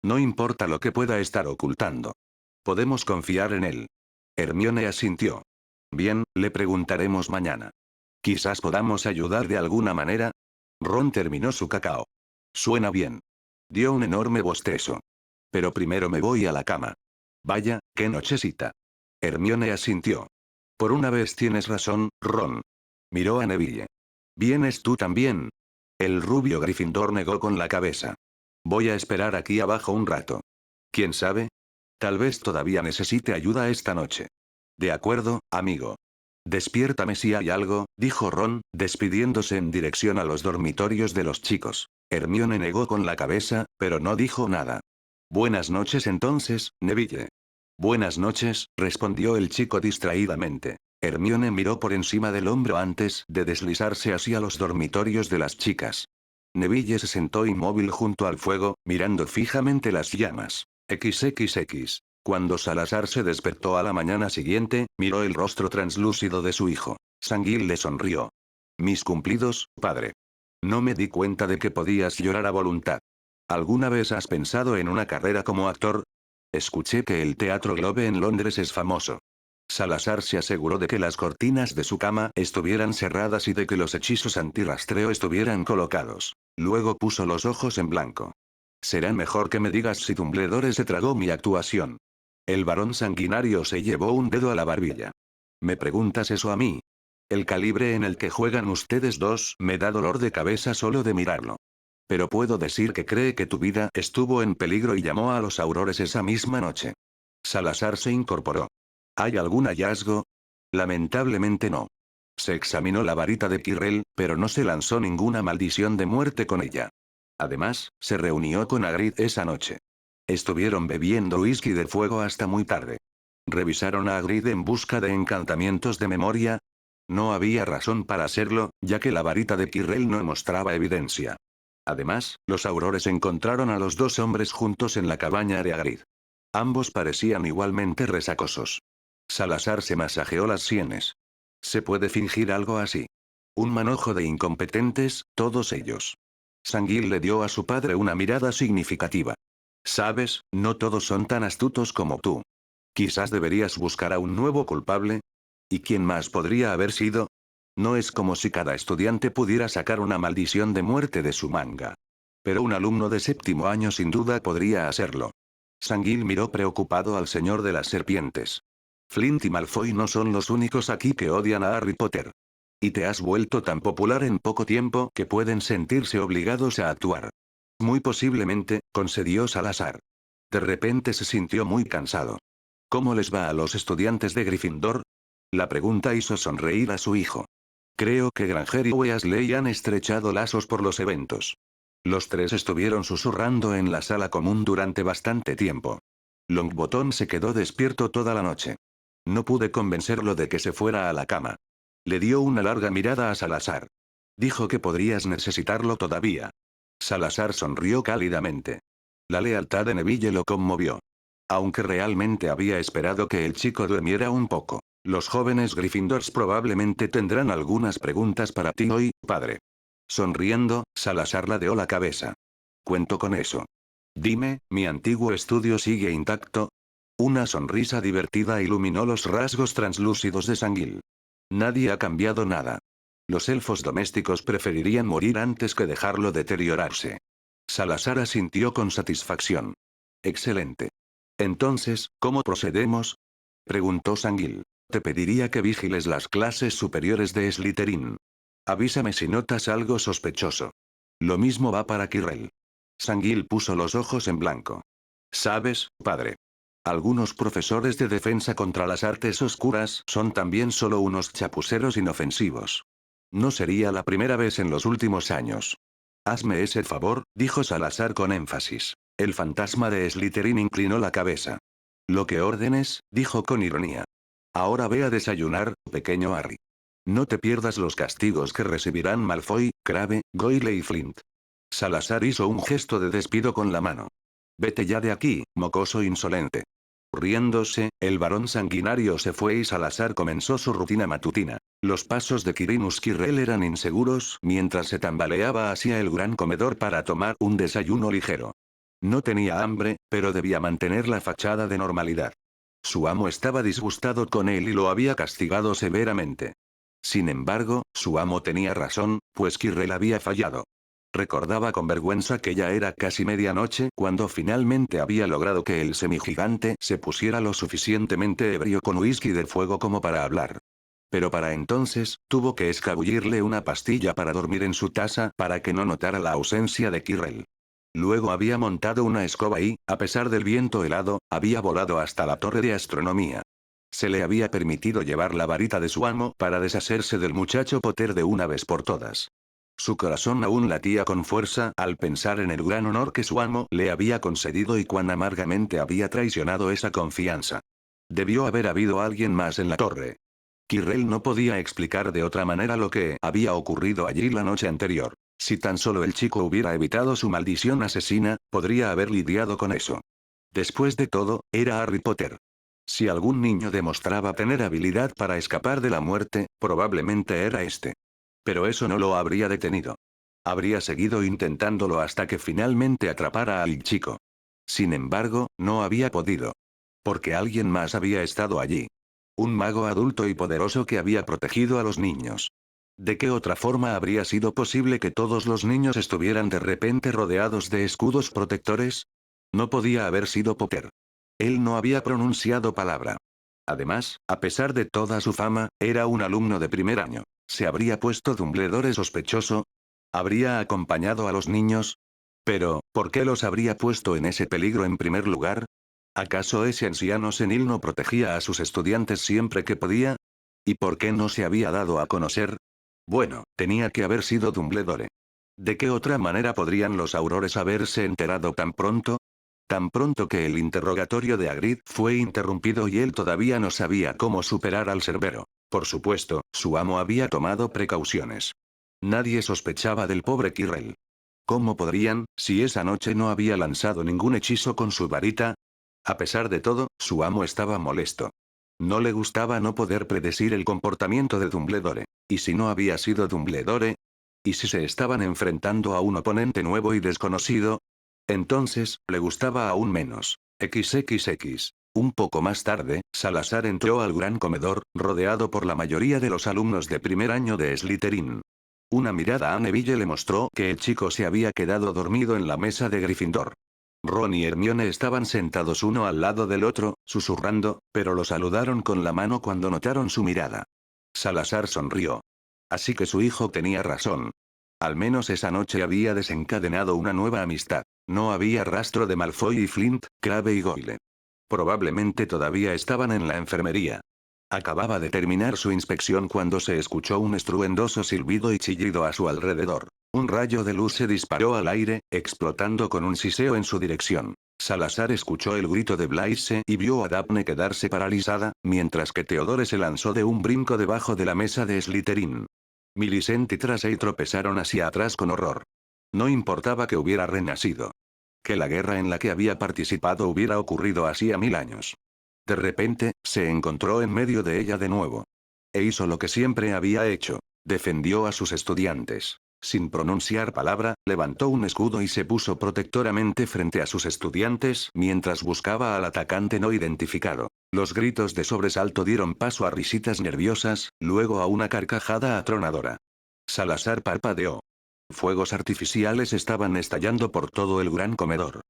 No importa lo que pueda estar ocultando. Podemos confiar en él. Hermione asintió. Bien, le preguntaremos mañana. Quizás podamos ayudar de alguna manera. Ron terminó su cacao. Suena bien. Dio un enorme bostezo. Pero primero me voy a la cama. Vaya, qué nochecita. Hermione asintió. Por una vez tienes razón, Ron. Miró a Neville. ¿Vienes tú también? El rubio Gryffindor negó con la cabeza. Voy a esperar aquí abajo un rato. ¿Quién sabe? Tal vez todavía necesite ayuda esta noche. De acuerdo, amigo. Despiértame si hay algo, dijo Ron, despidiéndose en dirección a los dormitorios de los chicos. Hermione negó con la cabeza, pero no dijo nada. Buenas noches entonces, Neville. Buenas noches, respondió el chico distraídamente. Hermione miró por encima del hombro antes de deslizarse hacia los dormitorios de las chicas. Neville se sentó inmóvil junto al fuego, mirando fijamente las llamas. XXX. Cuando Salazar se despertó a la mañana siguiente, miró el rostro translúcido de su hijo. Sanguil le sonrió. Mis cumplidos, padre. No me di cuenta de que podías llorar a voluntad. ¿Alguna vez has pensado en una carrera como actor? Escuché que el Teatro Globe en Londres es famoso. Salazar se aseguró de que las cortinas de su cama estuvieran cerradas y de que los hechizos antirrastreo estuvieran colocados. Luego puso los ojos en blanco. Será mejor que me digas si Dumbledore se tragó mi actuación. El varón sanguinario se llevó un dedo a la barbilla. ¿Me preguntas eso a mí? El calibre en el que juegan ustedes dos me da dolor de cabeza solo de mirarlo. Pero puedo decir que cree que tu vida estuvo en peligro y llamó a los aurores esa misma noche. Salazar se incorporó. ¿Hay algún hallazgo? Lamentablemente no. Se examinó la varita de Quirrell, pero no se lanzó ninguna maldición de muerte con ella. Además, se reunió con Hagrid esa noche. Estuvieron bebiendo whisky de fuego hasta muy tarde. ¿Revisaron a Hagrid en busca de encantamientos de memoria? No había razón para hacerlo, ya que la varita de Quirrell no mostraba evidencia. Además, los aurores encontraron a los dos hombres juntos en la cabaña de Hagrid. Ambos parecían igualmente resacosos. Salazar se masajeó las sienes. ¿Se puede fingir algo así? Un manojo de incompetentes, todos ellos. Sanguil le dio a su padre una mirada significativa. Sabes, no todos son tan astutos como tú. Quizás deberías buscar a un nuevo culpable. ¿Y quién más podría haber sido? No es como si cada estudiante pudiera sacar una maldición de muerte de su manga. Pero un alumno de séptimo año sin duda podría hacerlo. Sanguil miró preocupado al señor de las serpientes. Flint y Malfoy no son los únicos aquí que odian a Harry Potter. Y te has vuelto tan popular en poco tiempo que pueden sentirse obligados a actuar. Muy posiblemente, concedió Salazar. De repente se sintió muy cansado. ¿Cómo les va a los estudiantes de Gryffindor? La pregunta hizo sonreír a su hijo. Creo que Granger y Weasley han estrechado lazos por los eventos. Los tres estuvieron susurrando en la sala común durante bastante tiempo. Longbottom se quedó despierto toda la noche. No pude convencerlo de que se fuera a la cama. Le dio una larga mirada a Salazar. Dijo que podrías necesitarlo todavía. Salazar sonrió cálidamente. La lealtad de Neville lo conmovió. Aunque realmente había esperado que el chico durmiera un poco. Los jóvenes Gryffindors probablemente tendrán algunas preguntas para ti hoy, padre. Sonriendo, Salazar ladeó la cabeza. Cuento con eso. Dime, ¿mi antiguo estudio sigue intacto? Una sonrisa divertida iluminó los rasgos translúcidos de Sanguil. Nadie ha cambiado nada. Los elfos domésticos preferirían morir antes que dejarlo deteriorarse. Salazar asintió con satisfacción. Excelente. Entonces, ¿cómo procedemos? Preguntó Sanguil. Te pediría que vigiles las clases superiores de Slytherin. Avísame si notas algo sospechoso. Lo mismo va para Quirrell. Sanguil puso los ojos en blanco. ¿Sabes, padre? Algunos profesores de defensa contra las artes oscuras son también solo unos chapuceros inofensivos. No sería la primera vez en los últimos años. Hazme ese favor, dijo Salazar con énfasis. El fantasma de Slytherin inclinó la cabeza. Lo que ordenes, dijo con ironía. Ahora ve a desayunar, pequeño Harry. No te pierdas los castigos que recibirán Malfoy, Crabbe, Goyle y Flint. Salazar hizo un gesto de despido con la mano. Vete ya de aquí, mocoso insolente. Riéndose, el varón sanguinario se fue y Salazar comenzó su rutina matutina. Los pasos de Quirinus Quirrell eran inseguros mientras se tambaleaba hacia el gran comedor para tomar un desayuno ligero. No tenía hambre, pero debía mantener la fachada de normalidad. Su amo estaba disgustado con él y lo había castigado severamente. Sin embargo, su amo tenía razón, pues Quirrell había fallado. Recordaba con vergüenza que ya era casi medianoche cuando finalmente había logrado que el semigigante se pusiera lo suficientemente ebrio con whisky de fuego como para hablar. Pero para entonces, tuvo que escabullirle una pastilla para dormir en su taza para que no notara la ausencia de Quirrell. Luego había montado una escoba y, a pesar del viento helado, había volado hasta la torre de astronomía. Se le había permitido llevar la varita de su amo para deshacerse del muchacho Potter de una vez por todas. Su corazón aún latía con fuerza al pensar en el gran honor que su amo le había concedido y cuán amargamente había traicionado esa confianza. Debió haber habido alguien más en la torre. Quirrell no podía explicar de otra manera lo que había ocurrido allí la noche anterior. Si tan solo el chico hubiera evitado su maldición asesina, podría haber lidiado con eso. Después de todo, era Harry Potter. Si algún niño demostraba tener habilidad para escapar de la muerte, probablemente era este. Pero eso no lo habría detenido. Habría seguido intentándolo hasta que finalmente atrapara al chico. Sin embargo, no había podido. Porque alguien más había estado allí. Un mago adulto y poderoso que había protegido a los niños. ¿De qué otra forma habría sido posible que todos los niños estuvieran de repente rodeados de escudos protectores? No podía haber sido Potter. Él no había pronunciado palabra. Además, a pesar de toda su fama, era un alumno de primer año. ¿Se habría puesto Dumbledore sospechoso? ¿Habría acompañado a los niños? Pero, ¿por qué los habría puesto en ese peligro en primer lugar? ¿Acaso ese anciano senil no protegía a sus estudiantes siempre que podía? ¿Y por qué no se había dado a conocer? Bueno, tenía que haber sido Dumbledore. ¿De qué otra manera podrían los aurores haberse enterado tan pronto? Tan pronto que el interrogatorio de Hagrid fue interrumpido y él todavía no sabía cómo superar al Cerbero. Por supuesto, su amo había tomado precauciones. Nadie sospechaba del pobre Quirrell. ¿Cómo podrían, si esa noche no había lanzado ningún hechizo con su varita? A pesar de todo, su amo estaba molesto. No le gustaba no poder predecir el comportamiento de Dumbledore. ¿Y si no había sido Dumbledore? ¿Y si se estaban enfrentando a un oponente nuevo y desconocido? Entonces, le gustaba aún menos. XXX. Un poco más tarde, Salazar entró al gran comedor, rodeado por la mayoría de los alumnos de primer año de Slytherin. Una mirada a Neville le mostró que el chico se había quedado dormido en la mesa de Gryffindor. Ron y Hermione estaban sentados uno al lado del otro, susurrando, pero lo saludaron con la mano cuando notaron su mirada. Salazar sonrió. Así que su hijo tenía razón. Al menos esa noche había desencadenado una nueva amistad. No había rastro de Malfoy y Flint, Crabbe y Goyle. Probablemente todavía estaban en la enfermería. Acababa de terminar su inspección cuando se escuchó un estruendoso silbido y chillido a su alrededor. Un rayo de luz se disparó al aire, explotando con un siseo en su dirección. Salazar escuchó el grito de Blaise y vio a Daphne quedarse paralizada, mientras que Theodore se lanzó de un brinco debajo de la mesa de Slytherin. Millicent y Tracey tropezaron hacia atrás con horror. No importaba que hubiera renacido. Que la guerra en la que había participado hubiera ocurrido hacía 1000 años. De repente, se encontró en medio de ella de nuevo. E hizo lo que siempre había hecho. Defendió a sus estudiantes. Sin pronunciar palabra, levantó un escudo y se puso protectoramente frente a sus estudiantes mientras buscaba al atacante no identificado. Los gritos de sobresalto dieron paso a risitas nerviosas, luego a una carcajada atronadora. Salazar parpadeó. Fuegos artificiales estaban estallando por todo el gran comedor.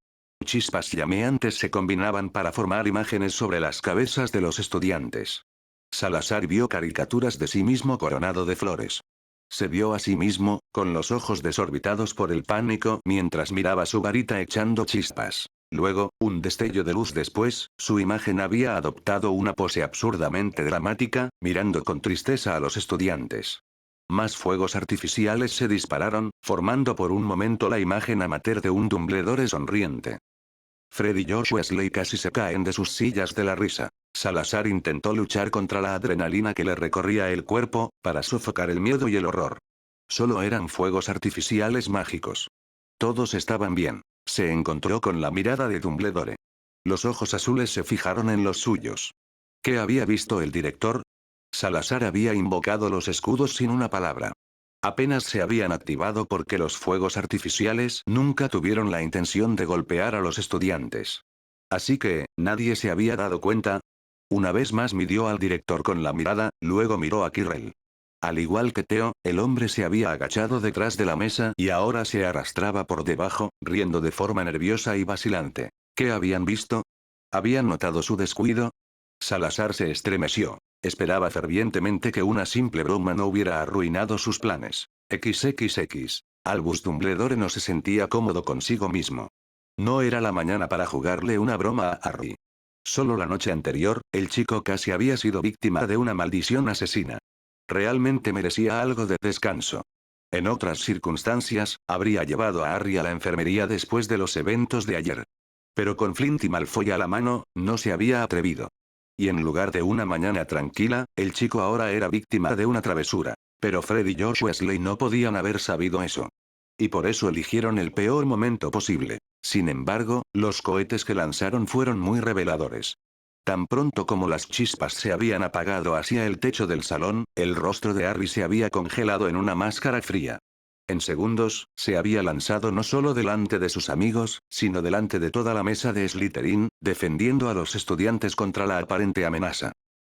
Chispas llameantes se combinaban para formar imágenes sobre las cabezas de los estudiantes. Salazar vio caricaturas de sí mismo coronado de flores. Se vio a sí mismo, con los ojos desorbitados por el pánico mientras miraba su varita echando chispas. Luego, un destello de luz después, su imagen había adoptado una pose absurdamente dramática, mirando con tristeza a los estudiantes. Más fuegos artificiales se dispararon, formando por un momento la imagen amateur de un Dumbledore sonriente. Fred y Josh Weasley casi se caen de sus sillas de la risa. Salazar intentó luchar contra la adrenalina que le recorría el cuerpo, para sofocar el miedo y el horror. Solo eran fuegos artificiales mágicos. Todos estaban bien. Se encontró con la mirada de Dumbledore. Los ojos azules se fijaron en los suyos. ¿Qué había visto el director? Salazar había invocado los escudos sin una palabra. Apenas se habían activado porque los fuegos artificiales nunca tuvieron la intención de golpear a los estudiantes. Así que, nadie se había dado cuenta. Una vez más midió al director con la mirada, luego miró a Quirrell. Al igual que Theo, el hombre se había agachado detrás de la mesa y ahora se arrastraba por debajo, riendo de forma nerviosa y vacilante. ¿Qué habían visto? ¿Habían notado su descuido? Salazar se estremeció. Esperaba fervientemente que una simple broma no hubiera arruinado sus planes. XXX. Albus Dumbledore no se sentía cómodo consigo mismo. No era la mañana para jugarle una broma a Harry. Solo la noche anterior, el chico casi había sido víctima de una maldición asesina. Realmente merecía algo de descanso. En otras circunstancias, habría llevado a Harry a la enfermería después de los eventos de ayer. Pero con Flint y Malfoy a la mano, no se había atrevido. Y en lugar de una mañana tranquila, el chico ahora era víctima de una travesura. Pero Fred y Josh Weasley no podían haber sabido eso. Y por eso eligieron el peor momento posible. Sin embargo, los cohetes que lanzaron fueron muy reveladores. Tan pronto como las chispas se habían apagado hacia el techo del salón, el rostro de Harry se había congelado en una máscara fría. En segundos, se había lanzado no solo delante de sus amigos, sino delante de toda la mesa de Slytherin, defendiendo a los estudiantes contra la aparente amenaza.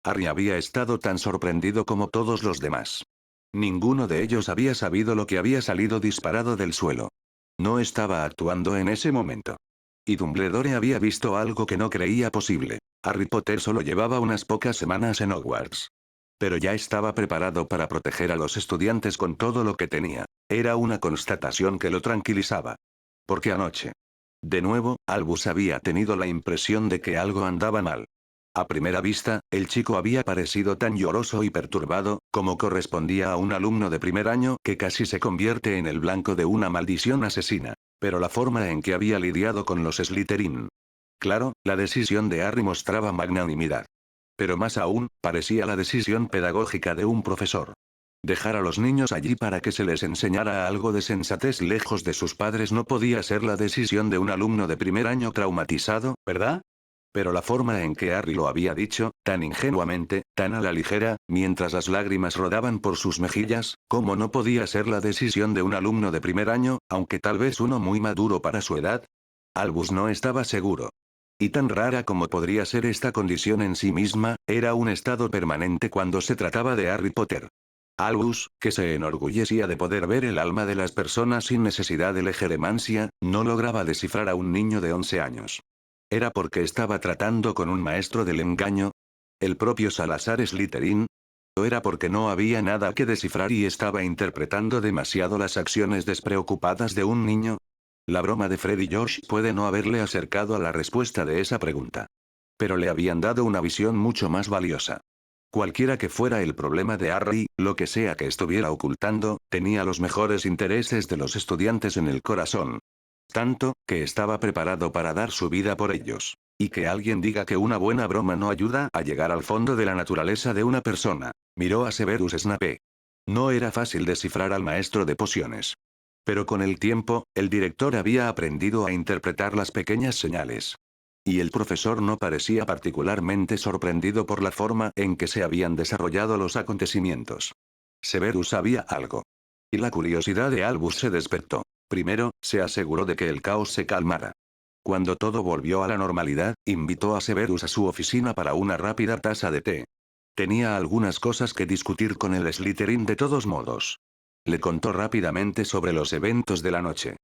Harry había estado tan sorprendido como todos los demás. Ninguno de ellos había sabido lo que había salido disparado del suelo. No estaba actuando en ese momento. Y Dumbledore había visto algo que no creía posible. Harry Potter solo llevaba unas pocas semanas en Hogwarts. Pero ya estaba preparado para proteger a los estudiantes con todo lo que tenía. Era una constatación que lo tranquilizaba. Porque anoche. De nuevo, Albus había tenido la impresión de que algo andaba mal. A primera vista, el chico había parecido tan lloroso y perturbado, como correspondía a un alumno de primer año que casi se convierte en el blanco de una maldición asesina. Pero la forma en que había lidiado con los Slytherin. Claro, la decisión de Harry mostraba magnanimidad. Pero más aún, parecía la decisión pedagógica de un profesor. Dejar a los niños allí para que se les enseñara algo de sensatez lejos de sus padres no podía ser la decisión de un alumno de primer año traumatizado, ¿verdad? Pero la forma en que Harry lo había dicho, tan ingenuamente, tan a la ligera, mientras las lágrimas rodaban por sus mejillas, ¿cómo no podía ser la decisión de un alumno de primer año, aunque tal vez uno muy maduro para su edad? Albus no estaba seguro. Y tan rara como podría ser esta condición en sí misma, era un estado permanente cuando se trataba de Harry Potter. Albus, que se enorgullecía de poder ver el alma de las personas sin necesidad de legeremancia, no lograba descifrar a un niño de 11 años. ¿Era porque estaba tratando con un maestro del engaño? ¿El propio Salazar Slytherin? ¿O era porque no había nada que descifrar y estaba interpretando demasiado las acciones despreocupadas de un niño? La broma de Fred y George puede no haberle acercado a la respuesta de esa pregunta. Pero le habían dado una visión mucho más valiosa. Cualquiera que fuera el problema de Harry, lo que sea que estuviera ocultando, tenía los mejores intereses de los estudiantes en el corazón. Tanto, que estaba preparado para dar su vida por ellos. Y que alguien diga que una buena broma no ayuda a llegar al fondo de la naturaleza de una persona. Miró a Severus Snape. No era fácil descifrar al maestro de pociones. Pero con el tiempo, el director había aprendido a interpretar las pequeñas señales. Y el profesor no parecía particularmente sorprendido por la forma en que se habían desarrollado los acontecimientos. Severus sabía algo. Y la curiosidad de Albus se despertó. Primero, se aseguró de que el caos se calmara. Cuando todo volvió a la normalidad, invitó a Severus a su oficina para una rápida taza de té. Tenía algunas cosas que discutir con el Slytherin de todos modos. Le contó rápidamente sobre los eventos de la noche.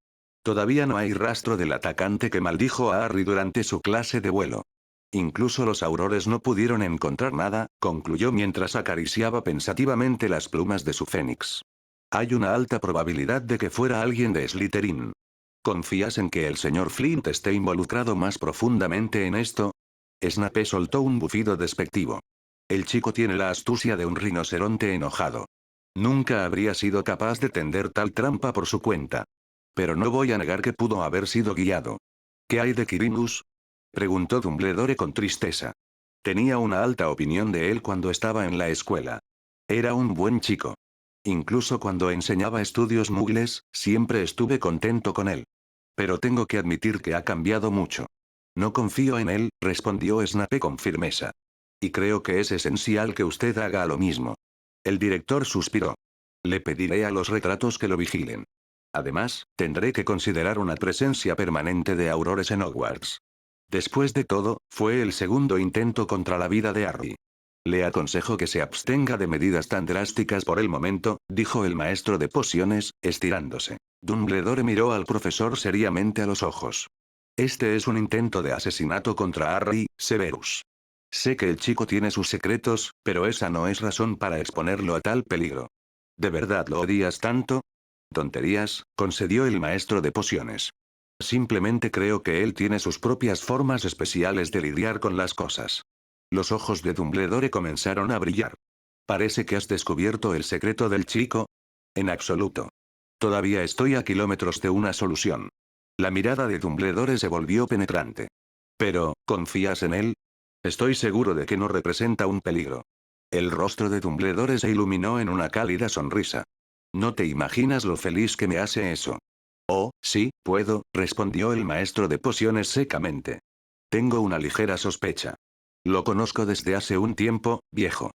Todavía no hay rastro del atacante que maldijo a Harry durante su clase de vuelo. Incluso los aurores no pudieron encontrar nada, concluyó mientras acariciaba pensativamente las plumas de su fénix. Hay una alta probabilidad de que fuera alguien de Slytherin. ¿Confías en que el señor Flint esté involucrado más profundamente en esto? Snape soltó un bufido despectivo. El chico tiene la astucia de un rinoceronte enojado. Nunca habría sido capaz de tender tal trampa por su cuenta. Pero no voy a negar que pudo haber sido guiado. ¿Qué hay de Quirinus? Preguntó Dumbledore con tristeza. Tenía una alta opinión de él cuando estaba en la escuela. Era un buen chico. Incluso cuando enseñaba estudios mugles, siempre estuve contento con él. Pero tengo que admitir que ha cambiado mucho. No confío en él, respondió Snape con firmeza. Y creo que es esencial que usted haga lo mismo. El director suspiró. Le pediré a los retratos que lo vigilen. Además, tendré que considerar una presencia permanente de aurores en Hogwarts. Después de todo, fue el segundo intento contra la vida de Harry. Le aconsejo que se abstenga de medidas tan drásticas por el momento, dijo el maestro de pociones, estirándose. Dumbledore miró al profesor seriamente a los ojos. Este es un intento de asesinato contra Harry, Severus. Sé que el chico tiene sus secretos, pero esa no es razón para exponerlo a tal peligro. ¿De verdad lo odias tanto? Tonterías, concedió el maestro de pociones. Simplemente creo que él tiene sus propias formas especiales de lidiar con las cosas. Los ojos de Dumbledore comenzaron a brillar. Parece que has descubierto el secreto del chico. En absoluto. Todavía estoy a kilómetros de una solución. La mirada de Dumbledore se volvió penetrante. Pero, ¿confías en él? Estoy seguro de que no representa un peligro. El rostro de Dumbledore se iluminó en una cálida sonrisa. No te imaginas lo feliz que me hace eso. Oh, sí, puedo, respondió el maestro de pociones secamente. Tengo una ligera sospecha. Lo conozco desde hace un tiempo, viejo.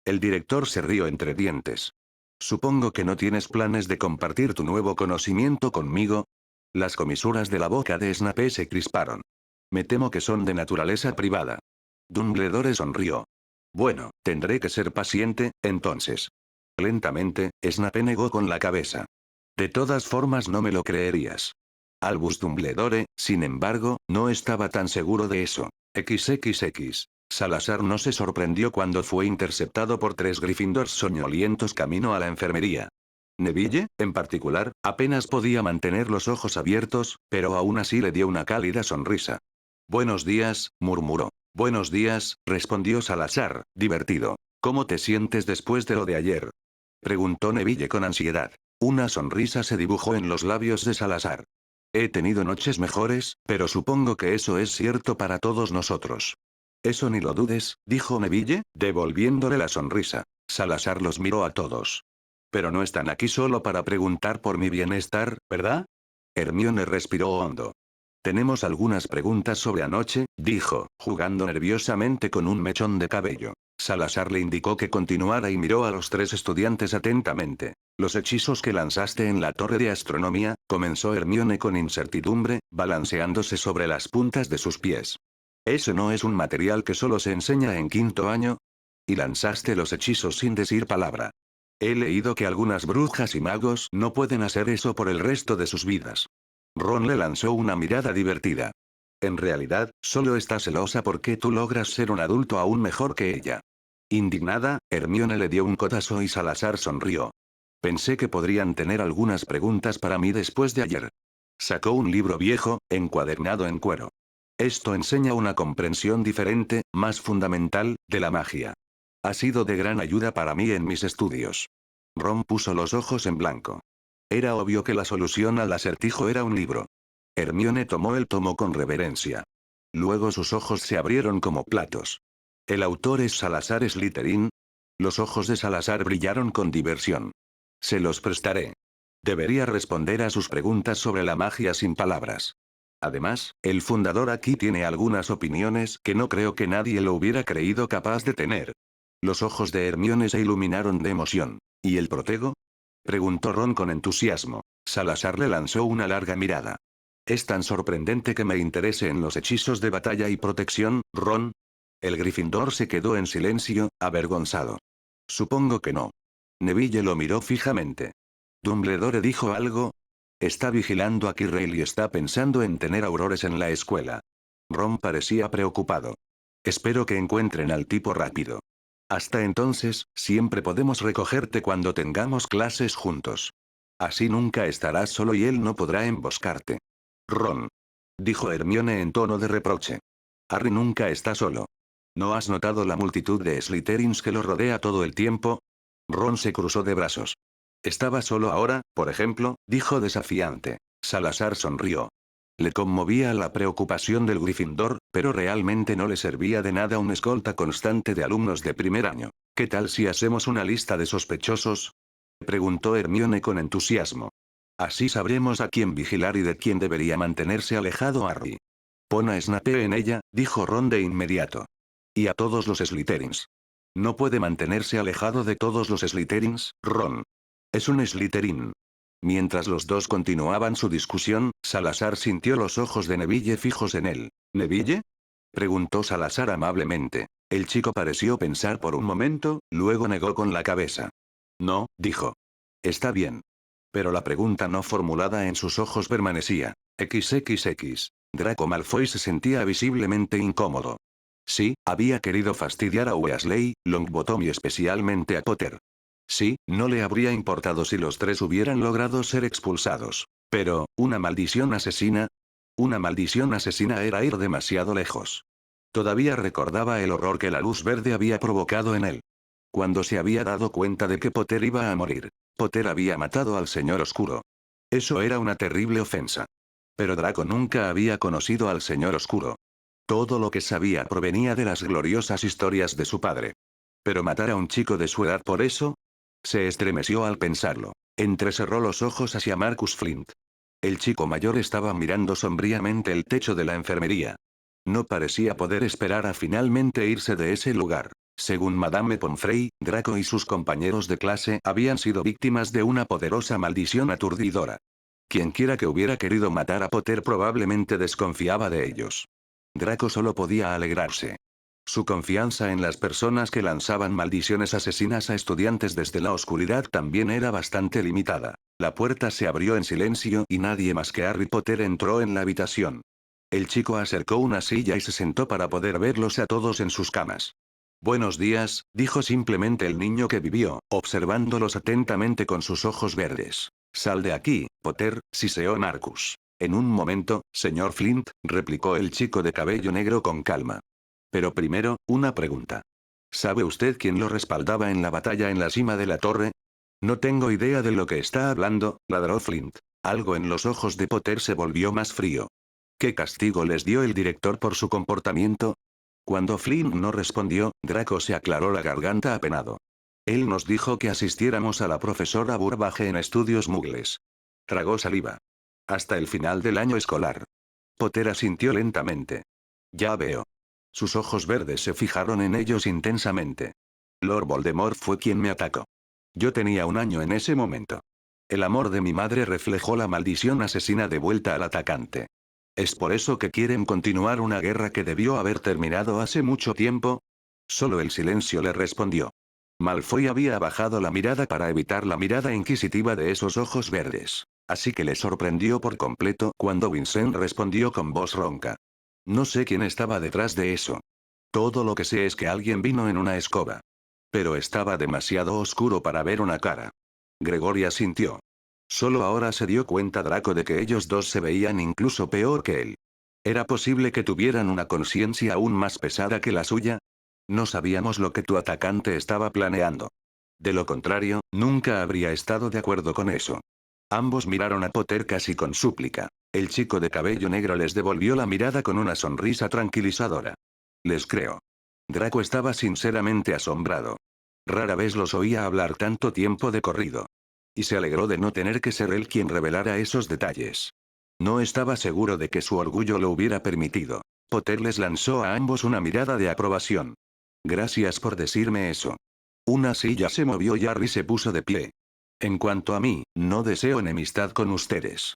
El director se rió entre dientes. Supongo que no tienes planes de compartir tu nuevo conocimiento conmigo. Las comisuras de la boca de Snape se crisparon. Me temo que son de naturaleza privada. Dumbledore sonrió. Bueno, tendré que ser paciente, entonces. Lentamente, Snape negó con la cabeza. De todas formas no me lo creerías. Albus Dumbledore, sin embargo, no estaba tan seguro de eso. XXX. Salazar no se sorprendió cuando fue interceptado por 3 Gryffindors soñolientos camino a la enfermería. Neville, en particular, apenas podía mantener los ojos abiertos, pero aún así le dio una cálida sonrisa. Buenos días, murmuró. Buenos días, respondió Salazar, divertido. ¿Cómo te sientes después de lo de ayer? Preguntó Neville con ansiedad. Una sonrisa se dibujó en los labios de Salazar. He tenido noches mejores, pero supongo que eso es cierto para todos nosotros. Eso ni lo dudes, dijo Neville, devolviéndole la sonrisa. Salazar los miró a todos. Pero no están aquí solo para preguntar por mi bienestar, ¿verdad? Hermione respiró hondo. Tenemos algunas preguntas sobre anoche, dijo, jugando nerviosamente con un mechón de cabello. Salazar le indicó que continuara y miró a los tres estudiantes atentamente. Los hechizos que lanzaste en la torre de astronomía, comenzó Hermione con incertidumbre, balanceándose sobre las puntas de sus pies. ¿Ese no es un material que solo se enseña en quinto año? Y lanzaste los hechizos sin decir palabra. He leído que algunas brujas y magos no pueden hacer eso por el resto de sus vidas. Ron le lanzó una mirada divertida. En realidad, solo está celosa porque tú logras ser un adulto aún mejor que ella. Indignada, Hermione le dio un codazo y Salazar sonrió. Pensé que podrían tener algunas preguntas para mí después de ayer. Sacó un libro viejo, encuadernado en cuero. Esto enseña una comprensión diferente, más fundamental, de la magia. Ha sido de gran ayuda para mí en mis estudios. Ron puso los ojos en blanco. Era obvio que la solución al acertijo era un libro. Hermione tomó el tomo con reverencia. Luego sus ojos se abrieron como platos. ¿El autor es Salazar Slytherin? Los ojos de Salazar brillaron con diversión. Se los prestaré. Debería responder a sus preguntas sobre la magia sin palabras. Además, el fundador aquí tiene algunas opiniones que no creo que nadie lo hubiera creído capaz de tener. Los ojos de Hermione se iluminaron de emoción. ¿Y el protego? Preguntó Ron con entusiasmo. Salazar le lanzó una larga mirada. ¿Es tan sorprendente que me interese en los hechizos de batalla y protección, Ron? El Gryffindor se quedó en silencio, avergonzado. Supongo que no. Neville lo miró fijamente. ¿Dumbledore dijo algo? Está vigilando a Quirrell y está pensando en tener aurores en la escuela. Ron parecía preocupado. Espero que encuentren al tipo rápido. Hasta entonces, siempre podemos recogerte cuando tengamos clases juntos. Así nunca estarás solo y él no podrá emboscarte. Ron. Dijo Hermione en tono de reproche. Harry nunca está solo. ¿No has notado la multitud de Slytherins que lo rodea todo el tiempo? Ron se cruzó de brazos. Estaba solo ahora, por ejemplo, dijo desafiante. Salazar sonrió. Le conmovía la preocupación del Gryffindor, pero realmente no le servía de nada una escolta constante de alumnos de primer año. ¿Qué tal si hacemos una lista de sospechosos? Preguntó Hermione con entusiasmo. Así sabremos a quién vigilar y de quién debería mantenerse alejado Harry. Pon a Snape en ella, dijo Ron de inmediato. Y a todos los Slytherins. No puede mantenerse alejado de todos los Slytherins, Ron. Es un Slytherin. Mientras los dos continuaban su discusión, Salazar sintió los ojos de Neville fijos en él. ¿Neville? Preguntó Salazar amablemente. El chico pareció pensar por un momento, luego negó con la cabeza. No, dijo. Está bien. Pero la pregunta no formulada en sus ojos permanecía. XXX. Draco Malfoy se sentía visiblemente incómodo. Sí, había querido fastidiar a Weasley, Longbottom y especialmente a Potter. Sí, no le habría importado si los tres hubieran logrado ser expulsados. Pero, ¿una maldición asesina? Una maldición asesina era ir demasiado lejos. Todavía recordaba el horror que la luz verde había provocado en él. Cuando se había dado cuenta de que Potter iba a morir. Potter había matado al Señor Oscuro. Eso era una terrible ofensa. Pero Draco nunca había conocido al Señor Oscuro. Todo lo que sabía provenía de las gloriosas historias de su padre. Pero matar a un chico de su edad por eso. Se estremeció al pensarlo. Entrecerró los ojos hacia Marcus Flint. El chico mayor estaba mirando sombríamente el techo de la enfermería. No parecía poder esperar a finalmente irse de ese lugar. Según Madame Pomfrey, Draco y sus compañeros de clase habían sido víctimas de una poderosa maldición aturdidora. Quienquiera que hubiera querido matar a Potter probablemente desconfiaba de ellos. Draco solo podía alegrarse. Su confianza en las personas que lanzaban maldiciones asesinas a estudiantes desde la oscuridad también era bastante limitada. La puerta se abrió en silencio y nadie más que Harry Potter entró en la habitación. El chico acercó una silla y se sentó para poder verlos a todos en sus camas. Buenos días, dijo simplemente el niño que vivió, observándolos atentamente con sus ojos verdes. Sal de aquí, Potter, siseó Marcus. En un momento, señor Flint, replicó el chico de cabello negro con calma. Pero primero, una pregunta. ¿Sabe usted quién lo respaldaba en la batalla en la cima de la torre? No tengo idea de lo que está hablando, ladró Flint. Algo en los ojos de Potter se volvió más frío. ¿Qué castigo les dio el director por su comportamiento? Cuando Flint no respondió, Draco se aclaró la garganta apenado. Él nos dijo que asistiéramos a la profesora Burbage en estudios mugles. Tragó saliva. Hasta el final del año escolar. Potter asintió lentamente. Ya veo. Sus ojos verdes se fijaron en ellos intensamente. Lord Voldemort fue quien me atacó. Yo tenía 1 año en ese momento. El amor de mi madre reflejó la maldición asesina de vuelta al atacante. ¿Es por eso que quieren continuar una guerra que debió haber terminado hace mucho tiempo? Solo el silencio le respondió. Malfoy había bajado la mirada para evitar la mirada inquisitiva de esos ojos verdes. Así que le sorprendió por completo cuando Vincent respondió con voz ronca. No sé quién estaba detrás de eso. Todo lo que sé es que alguien vino en una escoba. Pero estaba demasiado oscuro para ver una cara. Gregory asintió. Solo ahora se dio cuenta Draco de que ellos dos se veían incluso peor que él. ¿Era posible que tuvieran una conciencia aún más pesada que la suya? No sabíamos lo que tu atacante estaba planeando. De lo contrario, nunca habría estado de acuerdo con eso. Ambos miraron a Potter casi con súplica. El chico de cabello negro les devolvió la mirada con una sonrisa tranquilizadora. Les creo. Draco estaba sinceramente asombrado. Rara vez los oía hablar tanto tiempo de corrido. Y se alegró de no tener que ser él quien revelara esos detalles. No estaba seguro de que su orgullo lo hubiera permitido. Potter les lanzó a ambos una mirada de aprobación. Gracias por decirme eso. Una silla se movió y Harry se puso de pie. En cuanto a mí, no deseo enemistad con ustedes.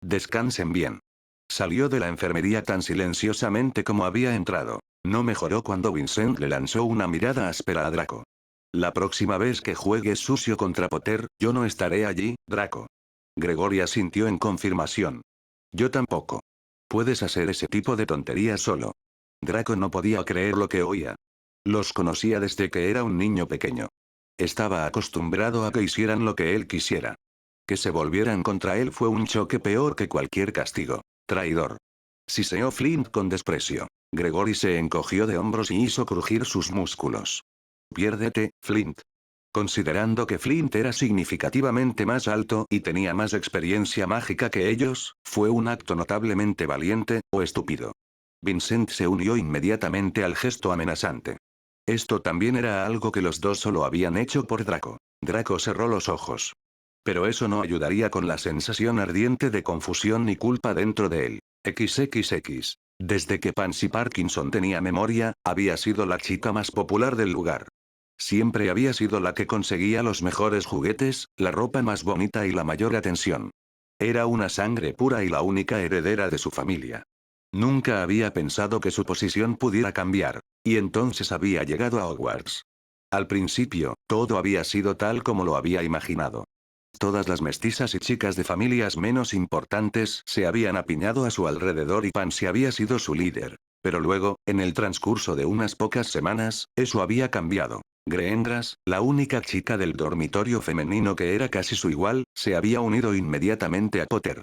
Descansen bien. Salió de la enfermería tan silenciosamente como había entrado. No mejoró cuando Vincent le lanzó una mirada áspera a Draco. La próxima vez que juegues sucio contra Potter, yo no estaré allí, Draco. Gregory asintió en confirmación. Yo tampoco. Puedes hacer ese tipo de tonterías solo. Draco no podía creer lo que oía. Los conocía desde que era un niño pequeño. Estaba acostumbrado a que hicieran lo que él quisiera. Que se volvieran contra él fue un choque peor que cualquier castigo. Traidor. Siseó Flint con desprecio. Gregory se encogió de hombros y hizo crujir sus músculos. Piérdete, Flint. Considerando que Flint era significativamente más alto y tenía más experiencia mágica que ellos, fue un acto notablemente valiente, o estúpido. Vincent se unió inmediatamente al gesto amenazante. Esto también era algo que los dos solo habían hecho por Draco. Draco cerró los ojos. Pero eso no ayudaría con la sensación ardiente de confusión y culpa dentro de él. XXX. Desde que Pansy Parkinson tenía memoria, había sido la chica más popular del lugar. Siempre había sido la que conseguía los mejores juguetes, la ropa más bonita y la mayor atención. Era una sangre pura y la única heredera de su familia. Nunca había pensado que su posición pudiera cambiar. Y entonces había llegado a Hogwarts. Al principio, todo había sido tal como lo había imaginado. Todas las mestizas y chicas de familias menos importantes se habían apiñado a su alrededor y Pansy había sido su líder. Pero luego, en el transcurso de unas pocas semanas, eso había cambiado. Greendras, la única chica del dormitorio femenino que era casi su igual, se había unido inmediatamente a Potter.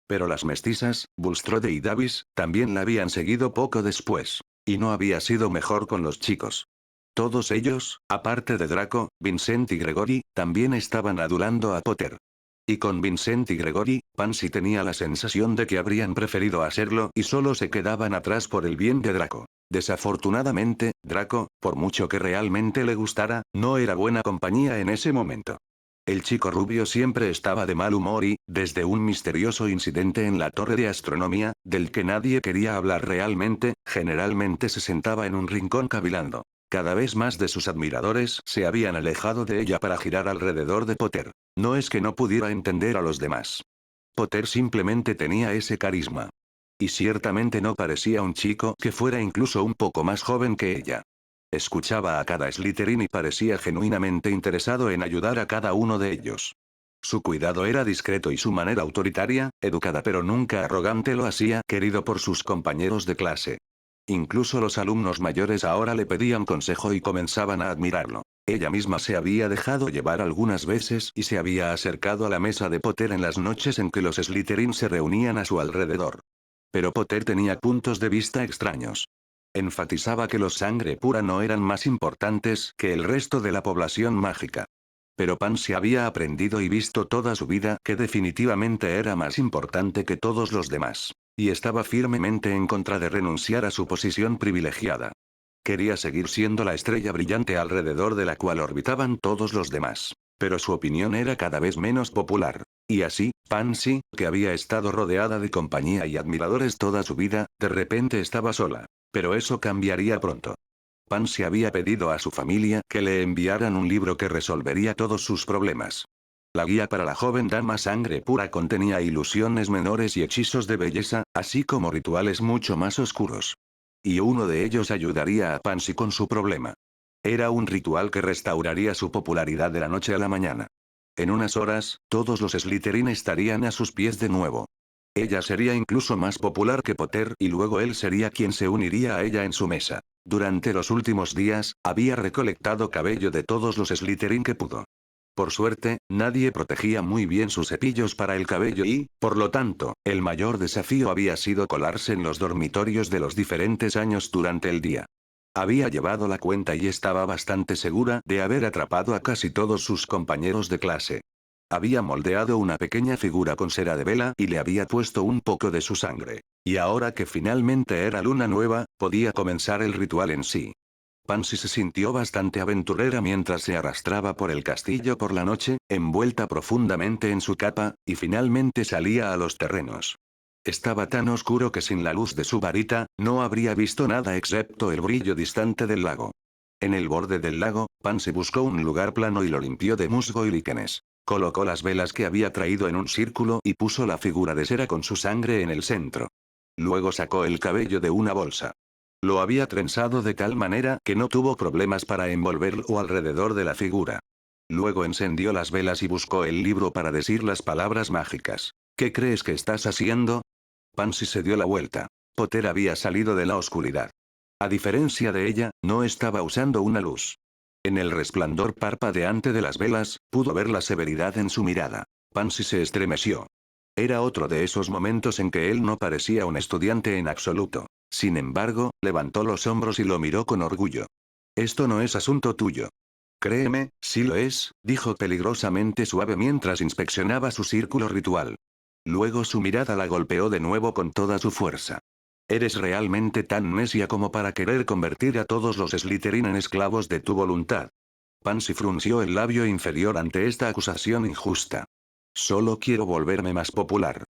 Pero las mestizas, Bulstrode y Davis, también la habían seguido poco después. Y no había sido mejor con los chicos. Todos ellos, aparte de Draco, Vincent y Gregory, también estaban adulando a Potter. Y con Vincent y Gregory, Pansy tenía la sensación de que habrían preferido hacerlo y solo se quedaban atrás por el bien de Draco. Desafortunadamente, Draco, por mucho que realmente le gustara, no era buena compañía en ese momento. El chico rubio siempre estaba de mal humor y, desde un misterioso incidente en la torre de astronomía, del que nadie quería hablar realmente, generalmente se sentaba en un rincón cavilando. Cada vez más de sus admiradores se habían alejado de ella para girar alrededor de Potter. No es que no pudiera entender a los demás. Potter simplemente tenía ese carisma. Y ciertamente no parecía un chico que fuera incluso un poco más joven que ella. Escuchaba a cada Slytherin y parecía genuinamente interesado en ayudar a cada uno de ellos. Su cuidado era discreto y su manera autoritaria, educada pero nunca arrogante lo hacía querido por sus compañeros de clase. Incluso los alumnos mayores ahora le pedían consejo y comenzaban a admirarlo. Ella misma se había dejado llevar algunas veces y se había acercado a la mesa de Potter en las noches en que los Slytherin se reunían a su alrededor. Pero Potter tenía puntos de vista extraños. Enfatizaba que los sangre pura no eran más importantes que el resto de la población mágica. Pero Pansy había aprendido y visto toda su vida que definitivamente era más importante que todos los demás. Y estaba firmemente en contra de renunciar a su posición privilegiada. Quería seguir siendo la estrella brillante alrededor de la cual orbitaban todos los demás. Pero su opinión era cada vez menos popular. Y así, Pansy, que había estado rodeada de compañía y admiradores toda su vida, de repente estaba sola. Pero eso cambiaría pronto. Pansy había pedido a su familia que le enviaran un libro que resolvería todos sus problemas. La guía para la joven dama sangre pura contenía ilusiones menores y hechizos de belleza, así como rituales mucho más oscuros. Y uno de ellos ayudaría a Pansy con su problema. Era un ritual que restauraría su popularidad de la noche a la mañana. En unas horas, todos los Slytherin estarían a sus pies de nuevo. Ella sería incluso más popular que Potter y luego él sería quien se uniría a ella en su mesa. Durante los últimos días, había recolectado cabello de todos los Slytherin que pudo. Por suerte, nadie protegía muy bien sus cepillos para el cabello y, por lo tanto, el mayor desafío había sido colarse en los dormitorios de los diferentes años durante el día. Había llevado la cuenta y estaba bastante segura de haber atrapado a casi todos sus compañeros de clase. Había moldeado una pequeña figura con cera de vela y le había puesto un poco de su sangre. Y ahora que finalmente era luna nueva, podía comenzar el ritual en sí. Pansy se sintió bastante aventurera mientras se arrastraba por el castillo por la noche, envuelta profundamente en su capa, y finalmente salía a los terrenos. Estaba tan oscuro que sin la luz de su varita, no habría visto nada excepto el brillo distante del lago. En el borde del lago, Pansy buscó un lugar plano y lo limpió de musgo y líquenes. Colocó las velas que había traído en un círculo y puso la figura de cera con su sangre en el centro. Luego sacó el cabello de una bolsa. Lo había trenzado de tal manera que no tuvo problemas para envolverlo alrededor de la figura. Luego encendió las velas y buscó el libro para decir las palabras mágicas. ¿Qué crees que estás haciendo? Pansy se dio la vuelta. Potter había salido de la oscuridad. A diferencia de ella, no estaba usando una luz. En el resplandor parpadeante de las velas, pudo ver la severidad en su mirada. Pansy se estremeció. Era otro de esos momentos en que él no parecía un estudiante en absoluto. Sin embargo, levantó los hombros y lo miró con orgullo. Esto no es asunto tuyo. Créeme, sí lo es, dijo peligrosamente suave mientras inspeccionaba su círculo ritual. Luego su mirada la golpeó de nuevo con toda su fuerza. Eres realmente tan necia como para querer convertir a todos los Slytherin en esclavos de tu voluntad. Pansy frunció el labio inferior ante esta acusación injusta. Solo quiero volverme más popular.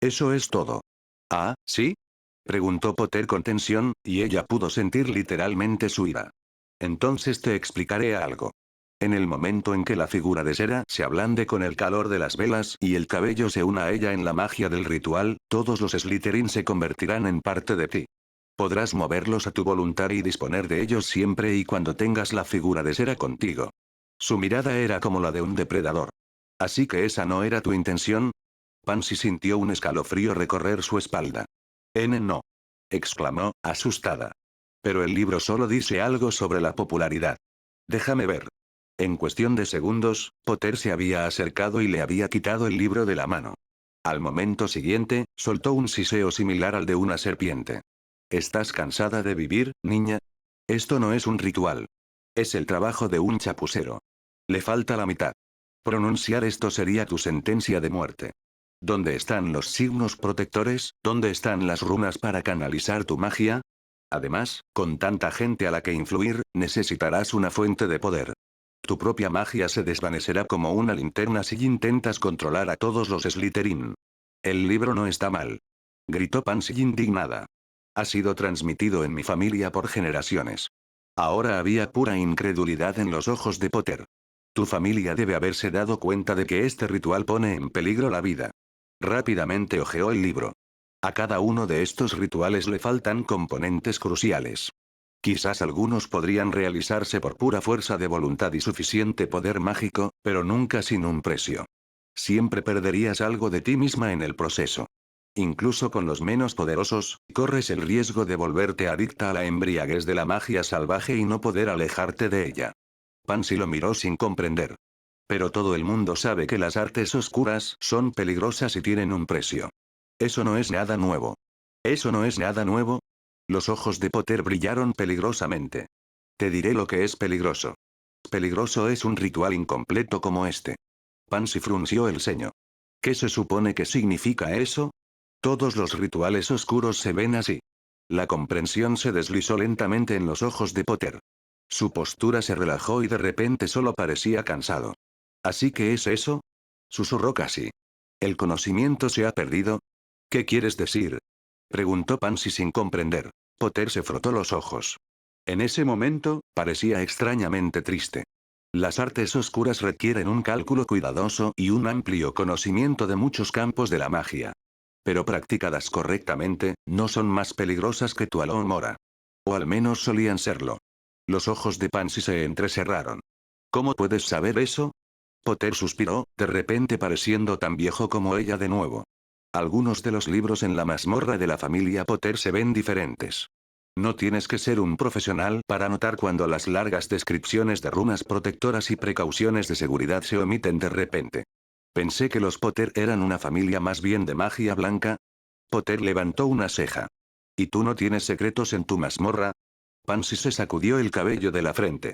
Eso es todo. ¿Ah, sí? Preguntó Potter con tensión, y ella pudo sentir literalmente su ira. Entonces te explicaré algo. En el momento en que la figura de cera se ablande con el calor de las velas y el cabello se una a ella en la magia del ritual, todos los Slytherin se convertirán en parte de ti. Podrás moverlos a tu voluntad y disponer de ellos siempre y cuando tengas la figura de cera contigo. Su mirada era como la de un depredador. ¿Así que esa no era tu intención? Pansy sintió un escalofrío recorrer su espalda. No. Exclamó, asustada. Pero el libro solo dice algo sobre la popularidad. Déjame ver. En cuestión de segundos, Potter se había acercado y le había quitado el libro de la mano. Al momento siguiente, soltó un siseo similar al de una serpiente. ¿Estás cansada de vivir, niña? Esto no es un ritual. Es el trabajo de un chapucero. Le falta la mitad. Pronunciar esto sería tu sentencia de muerte. ¿Dónde están los signos protectores? ¿Dónde están las runas para canalizar tu magia? Además, con tanta gente a la que influir, necesitarás una fuente de poder. Tu propia magia se desvanecerá como una linterna si intentas controlar a todos los Slytherin. El libro no está mal. Gritó Pansy indignada. Ha sido transmitido en mi familia por generaciones. Ahora había pura incredulidad en los ojos de Potter. Tu familia debe haberse dado cuenta de que este ritual pone en peligro la vida. Rápidamente hojeó el libro. A cada uno de estos rituales le faltan componentes cruciales. Quizás algunos podrían realizarse por pura fuerza de voluntad y suficiente poder mágico, pero nunca sin un precio. Siempre perderías algo de ti misma en el proceso. Incluso con los menos poderosos, corres el riesgo de volverte adicta a la embriaguez de la magia salvaje y no poder alejarte de ella. Pansy lo miró sin comprender. Pero todo el mundo sabe que las artes oscuras son peligrosas y tienen un precio. Eso no es nada nuevo. ¿Eso no es nada nuevo? Los ojos de Potter brillaron peligrosamente. Te diré lo que es peligroso. Peligroso es un ritual incompleto como este. Pansy frunció el ceño. ¿Qué se supone que significa eso? Todos los rituales oscuros se ven así. La comprensión se deslizó lentamente en los ojos de Potter. Su postura se relajó y de repente solo parecía cansado. ¿Así que es eso? Susurró casi. ¿El conocimiento se ha perdido? ¿Qué quieres decir? Preguntó Pansy sin comprender. Potter se frotó los ojos. En ese momento, parecía extrañamente triste. Las artes oscuras requieren un cálculo cuidadoso y un amplio conocimiento de muchos campos de la magia. Pero practicadas correctamente, no son más peligrosas que tu Mora. O al menos solían serlo. Los ojos de Pansy se entrecerraron. ¿Cómo puedes saber eso? Potter suspiró, de repente pareciendo tan viejo como ella de nuevo. Algunos de los libros en la mazmorra de la familia Potter se ven diferentes. No tienes que ser un profesional para notar cuando las largas descripciones de runas protectoras y precauciones de seguridad se omiten de repente. Pensé que los Potter eran una familia más bien de magia blanca. Potter levantó una ceja. ¿Y tú no tienes secretos en tu mazmorra? Pansy se sacudió el cabello de la frente.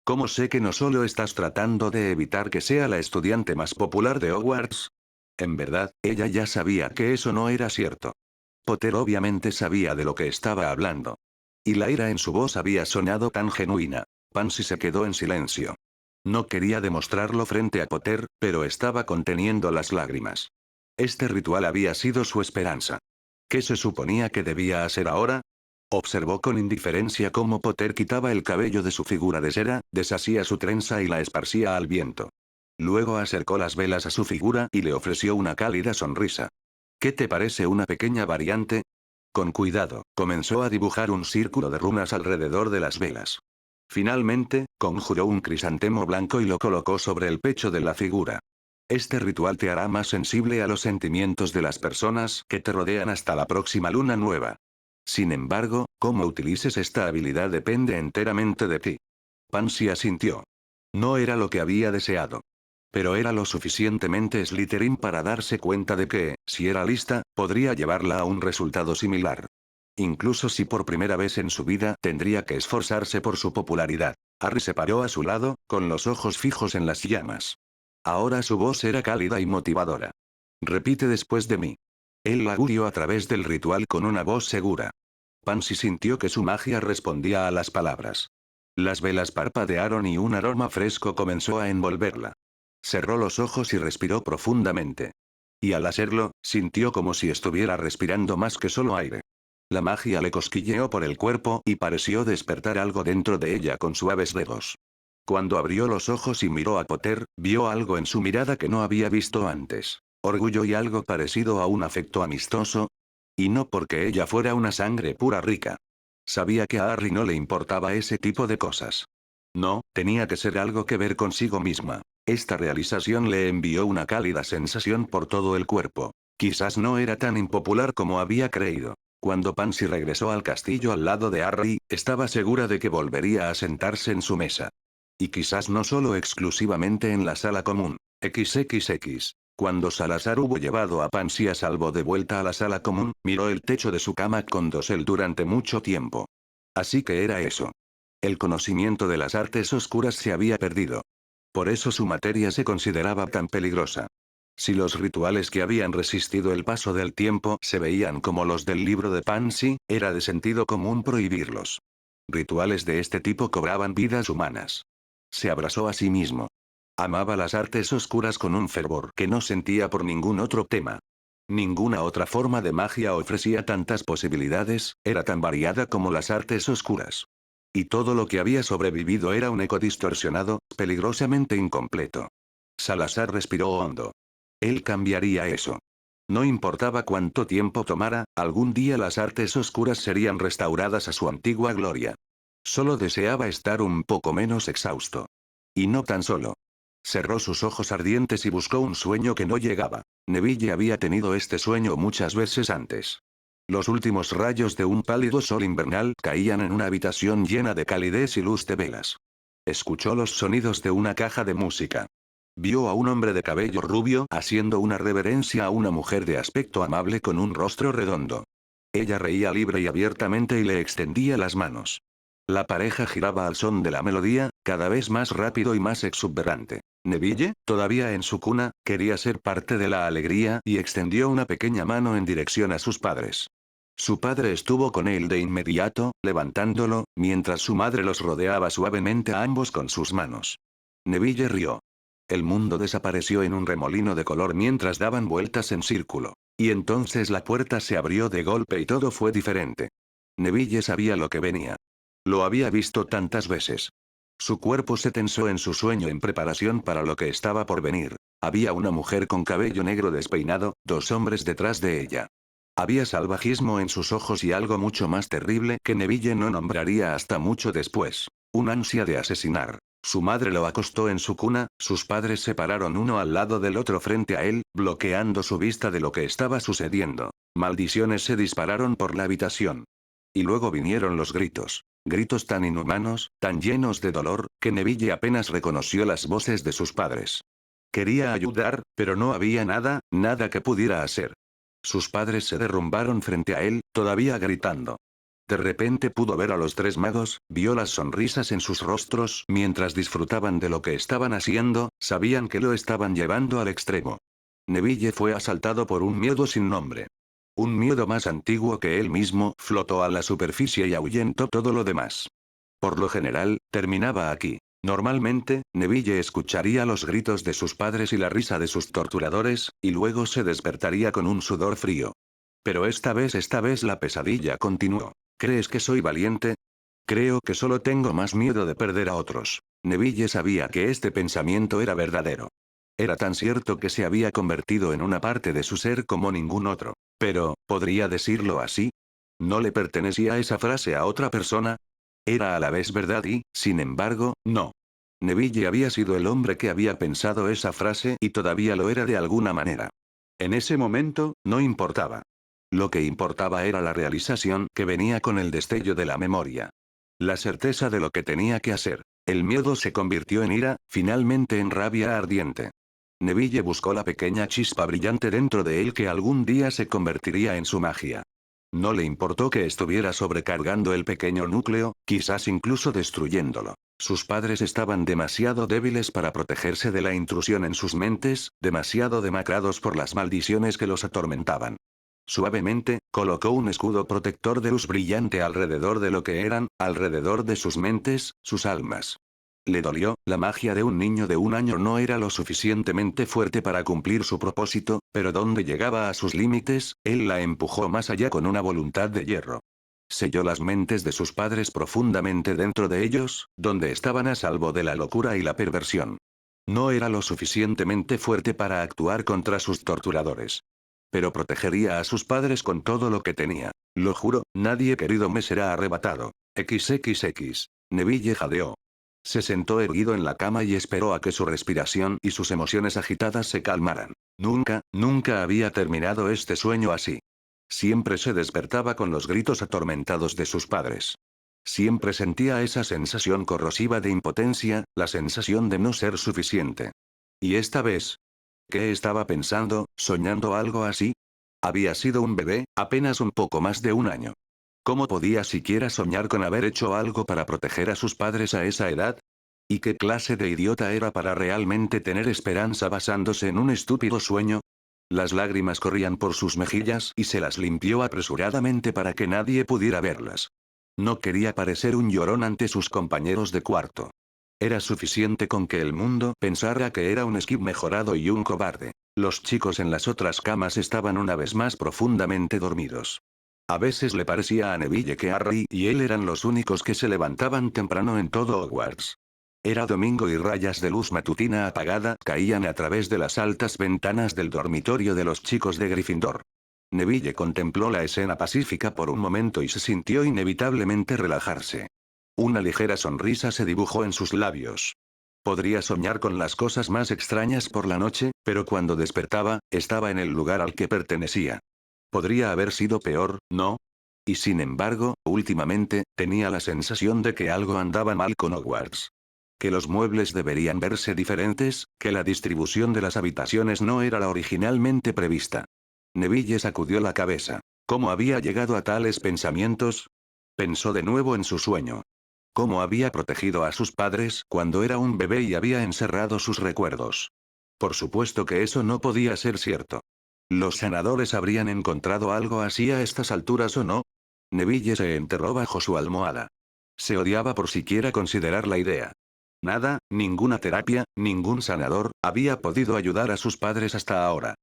¿Cómo sé que no solo estás tratando de evitar que sea la estudiante más popular de Hogwarts? En verdad, ella ya sabía que eso no era cierto. Potter obviamente sabía de lo que estaba hablando. Y la ira en su voz había sonado tan genuina. Pansy se quedó en silencio. No quería demostrarlo frente a Potter, pero estaba conteniendo las lágrimas. Este ritual había sido su esperanza. ¿Qué se suponía que debía hacer ahora? Observó con indiferencia cómo Potter quitaba el cabello de su figura de cera, deshacía su trenza y la esparcía al viento. Luego acercó las velas a su figura y le ofreció una cálida sonrisa. ¿Qué te parece una pequeña variante? Con cuidado, comenzó a dibujar un círculo de runas alrededor de las velas. Finalmente, conjuró un crisantemo blanco y lo colocó sobre el pecho de la figura. Este ritual te hará más sensible a los sentimientos de las personas que te rodean hasta la próxima luna nueva. Sin embargo, cómo utilices esta habilidad depende enteramente de ti. Pansy asintió. No era lo que había deseado. Pero era lo suficientemente Slytherin para darse cuenta de que, si era lista, podría llevarla a un resultado similar. Incluso si por primera vez en su vida tendría que esforzarse por su popularidad. Harry se paró a su lado, con los ojos fijos en las llamas. Ahora su voz era cálida y motivadora. Repite después de mí. Él la acudió a través del ritual con una voz segura. Pansy sintió que su magia respondía a las palabras. Las velas parpadearon y un aroma fresco comenzó a envolverla. Cerró los ojos y respiró profundamente. Y al hacerlo, sintió como si estuviera respirando más que solo aire. La magia le cosquilleó por el cuerpo y pareció despertar algo dentro de ella con suaves dedos. Cuando abrió los ojos y miró a Potter, vio algo en su mirada que no había visto antes. Orgullo y algo parecido a un afecto amistoso. Y no porque ella fuera una sangre pura rica. Sabía que a Harry no le importaba ese tipo de cosas. No, tenía que ser algo que ver consigo misma. Esta realización le envió una cálida sensación por todo el cuerpo. Quizás no era tan impopular como había creído. Cuando Pansy regresó al castillo al lado de Harry, estaba segura de que volvería a sentarse en su mesa. Y quizás no solo exclusivamente en la sala común. XXX. Cuando Salazar hubo llevado a Pansy a salvo de vuelta a la sala común, miró el techo de su cama con dosel durante mucho tiempo. Así que era eso. El conocimiento de las artes oscuras se había perdido. Por eso su materia se consideraba tan peligrosa. Si los rituales que habían resistido el paso del tiempo se veían como los del libro de Pansy, era de sentido común prohibirlos. Rituales de este tipo cobraban vidas humanas. Se abrazó a sí mismo. Amaba las artes oscuras con un fervor que no sentía por ningún otro tema. Ninguna otra forma de magia ofrecía tantas posibilidades, era tan variada como las artes oscuras. Y todo lo que había sobrevivido era un eco distorsionado, peligrosamente incompleto. Salazar respiró hondo. Él cambiaría eso. No importaba cuánto tiempo tomara, algún día las artes oscuras serían restauradas a su antigua gloria. Solo deseaba estar un poco menos exhausto. Y no tan solo. Cerró sus ojos ardientes y buscó un sueño que no llegaba. Neville había tenido este sueño muchas veces antes. Los últimos rayos de un pálido sol invernal caían en una habitación llena de calidez y luz de velas. Escuchó los sonidos de una caja de música. Vio a un hombre de cabello rubio haciendo una reverencia a una mujer de aspecto amable con un rostro redondo. Ella reía libre y abiertamente y le extendía las manos. La pareja giraba al son de la melodía, cada vez más rápido y más exuberante. Neville, todavía en su cuna, quería ser parte de la alegría y extendió una pequeña mano en dirección a sus padres. Su padre estuvo con él de inmediato, levantándolo, mientras su madre los rodeaba suavemente a ambos con sus manos. Neville rió. El mundo desapareció en un remolino de color mientras daban vueltas en círculo. Y entonces la puerta se abrió de golpe y todo fue diferente. Neville sabía lo que venía. Lo había visto tantas veces. Su cuerpo se tensó en su sueño en preparación para lo que estaba por venir. Había una mujer con cabello negro despeinado, dos hombres detrás de ella. Había salvajismo en sus ojos y algo mucho más terrible que Neville no nombraría hasta mucho después. Un ansia de asesinar. Su madre lo acostó en su cuna, sus padres se pararon uno al lado del otro frente a él, bloqueando su vista de lo que estaba sucediendo. Maldiciones se dispararon por la habitación. Y luego vinieron los gritos. Gritos tan inhumanos, tan llenos de dolor, que Neville apenas reconoció las voces de sus padres. Quería ayudar, pero no había nada, nada que pudiera hacer. Sus padres se derrumbaron frente a él, todavía gritando. De repente pudo ver a los tres magos, vio las sonrisas en sus rostros mientras disfrutaban de lo que estaban haciendo, sabían que lo estaban llevando al extremo. Neville fue asaltado por un miedo sin nombre. Un miedo más antiguo que él mismo flotó a la superficie y ahuyentó todo lo demás. Por lo general, terminaba aquí. Normalmente, Neville escucharía los gritos de sus padres y la risa de sus torturadores, y luego se despertaría con un sudor frío. Pero esta vez la pesadilla continuó. ¿Crees que soy valiente? Creo que solo tengo más miedo de perder a otros. Neville sabía que este pensamiento era verdadero. Era tan cierto que se había convertido en una parte de su ser como ningún otro. Pero, ¿podría decirlo así? ¿No le pertenecía esa frase a otra persona? Era a la vez verdad y, sin embargo, no. Neville había sido el hombre que había pensado esa frase y todavía lo era de alguna manera. En ese momento, no importaba. Lo que importaba era la realización que venía con el destello de la memoria. La certeza de lo que tenía que hacer. El miedo se convirtió en ira, finalmente en rabia ardiente. Neville buscó la pequeña chispa brillante dentro de él que algún día se convertiría en su magia. No le importó que estuviera sobrecargando el pequeño núcleo, quizás incluso destruyéndolo. Sus padres estaban demasiado débiles para protegerse de la intrusión en sus mentes, demasiado demacrados por las maldiciones que los atormentaban. Suavemente, colocó un escudo protector de luz brillante alrededor de lo que eran, alrededor de sus mentes, sus almas. Le dolió, la magia de un niño de 1 año no era lo suficientemente fuerte para cumplir su propósito, pero donde llegaba a sus límites, él la empujó más allá con una voluntad de hierro. Selló las mentes de sus padres profundamente dentro de ellos, donde estaban a salvo de la locura y la perversión. No era lo suficientemente fuerte para actuar contra sus torturadores. Pero protegería a sus padres con todo lo que tenía. Lo juro, nadie querido me será arrebatado. XXX. Neville jadeó. Se sentó erguido en la cama y esperó a que su respiración y sus emociones agitadas se calmaran. Nunca había terminado este sueño así. Siempre se despertaba con los gritos atormentados de sus padres. Siempre sentía esa sensación corrosiva de impotencia, la sensación de no ser suficiente. Y esta vez, ¿qué estaba pensando, soñando algo así? Había sido un bebé, apenas un poco más de 1 año. ¿Cómo podía siquiera soñar con haber hecho algo para proteger a sus padres a esa edad? ¿Y qué clase de idiota era para realmente tener esperanza basándose en un estúpido sueño? Las lágrimas corrían por sus mejillas y se las limpió apresuradamente para que nadie pudiera verlas. No quería parecer un llorón ante sus compañeros de cuarto. Era suficiente con que el mundo pensara que era un Skip mejorado y un cobarde. Los chicos en las otras camas estaban una vez más profundamente dormidos. A veces le parecía a Neville que Harry y él eran los únicos que se levantaban temprano en todo Hogwarts. Era domingo y rayas de luz matutina apagada caían a través de las altas ventanas del dormitorio de los chicos de Gryffindor. Neville contempló la escena pacífica por un momento y se sintió inevitablemente relajarse. Una ligera sonrisa se dibujó en sus labios. Podría soñar con las cosas más extrañas por la noche, pero cuando despertaba, estaba en el lugar al que pertenecía. Podría haber sido peor, ¿no? Y sin embargo, últimamente, tenía la sensación de que algo andaba mal con Hogwarts. Que los muebles deberían verse diferentes, que la distribución de las habitaciones no era la originalmente prevista. Neville sacudió la cabeza. ¿Cómo había llegado a tales pensamientos? Pensó de nuevo en su sueño. ¿Cómo había protegido a sus padres cuando era un bebé y había encerrado sus recuerdos? Por supuesto que eso no podía ser cierto. ¿Los sanadores habrían encontrado algo así a estas alturas o no? Neville se enterró bajo su almohada. Se odiaba por siquiera considerar la idea. Nada, ninguna terapia, ningún sanador, había podido ayudar a sus padres hasta ahora.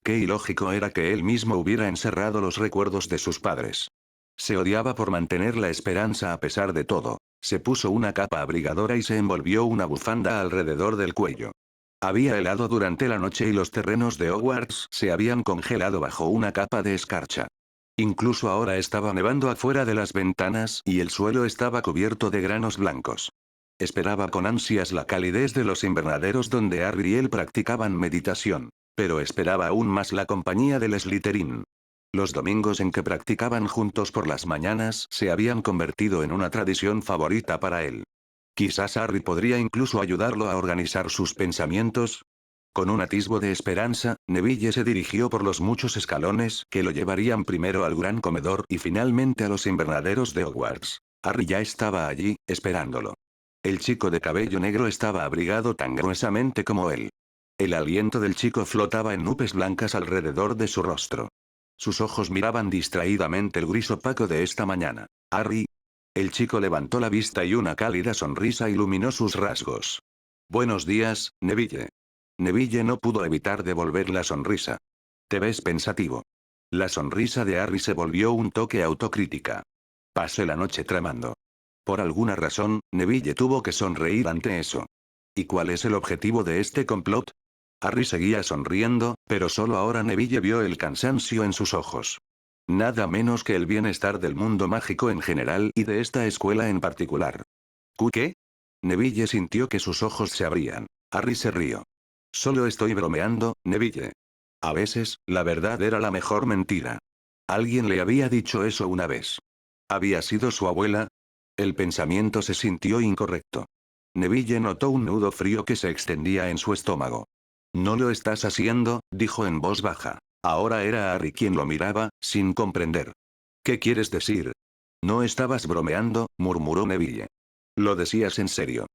Qué ilógico era que él mismo hubiera encerrado los recuerdos de sus padres. Se odiaba por mantener la esperanza a pesar de todo. Se puso una capa abrigadora y se envolvió una bufanda alrededor del cuello. Había helado durante la noche y los terrenos de Hogwarts se habían congelado bajo una capa de escarcha. Incluso ahora estaba nevando afuera de las ventanas y el suelo estaba cubierto de granos blancos. Esperaba con ansias la calidez de los invernaderos donde Harry y él practicaban meditación, pero esperaba aún más la compañía del Slytherin. Los domingos en que practicaban juntos por las mañanas se habían convertido en una tradición favorita para él. Quizás Harry podría incluso ayudarlo a organizar sus pensamientos. Con un atisbo de esperanza, Neville se dirigió por los muchos escalones que lo llevarían primero al gran comedor y finalmente a los invernaderos de Hogwarts. Harry ya estaba allí, esperándolo. El chico de cabello negro estaba abrigado tan gruesamente como él. El aliento del chico flotaba en nubes blancas alrededor de su rostro. Sus ojos miraban distraídamente el gris opaco de esta mañana. Harry. El chico levantó la vista y una cálida sonrisa iluminó sus rasgos. Buenos días, Neville. Neville no pudo evitar devolver la sonrisa. Te ves pensativo. La sonrisa de Harry se volvió un toque autocrítica. Pasé la noche tramando. Por alguna razón, Neville tuvo que sonreír ante eso. ¿Y cuál es el objetivo de este complot? Harry seguía sonriendo, pero solo ahora Neville vio el cansancio en sus ojos. Nada menos que el bienestar del mundo mágico en general y de esta escuela en particular. ¿Qué? Neville sintió que sus ojos se abrían. Harry se rió. Solo estoy bromeando, Neville. A veces, la verdad era la mejor mentira. Alguien le había dicho eso una vez. ¿Había sido su abuela? El pensamiento se sintió incorrecto. Neville notó un nudo frío que se extendía en su estómago. No lo estás haciendo, dijo en voz baja. Ahora era Harry quien lo miraba, sin comprender. ¿Qué quieres decir? No estabas bromeando, murmuró Neville. Lo decías en serio.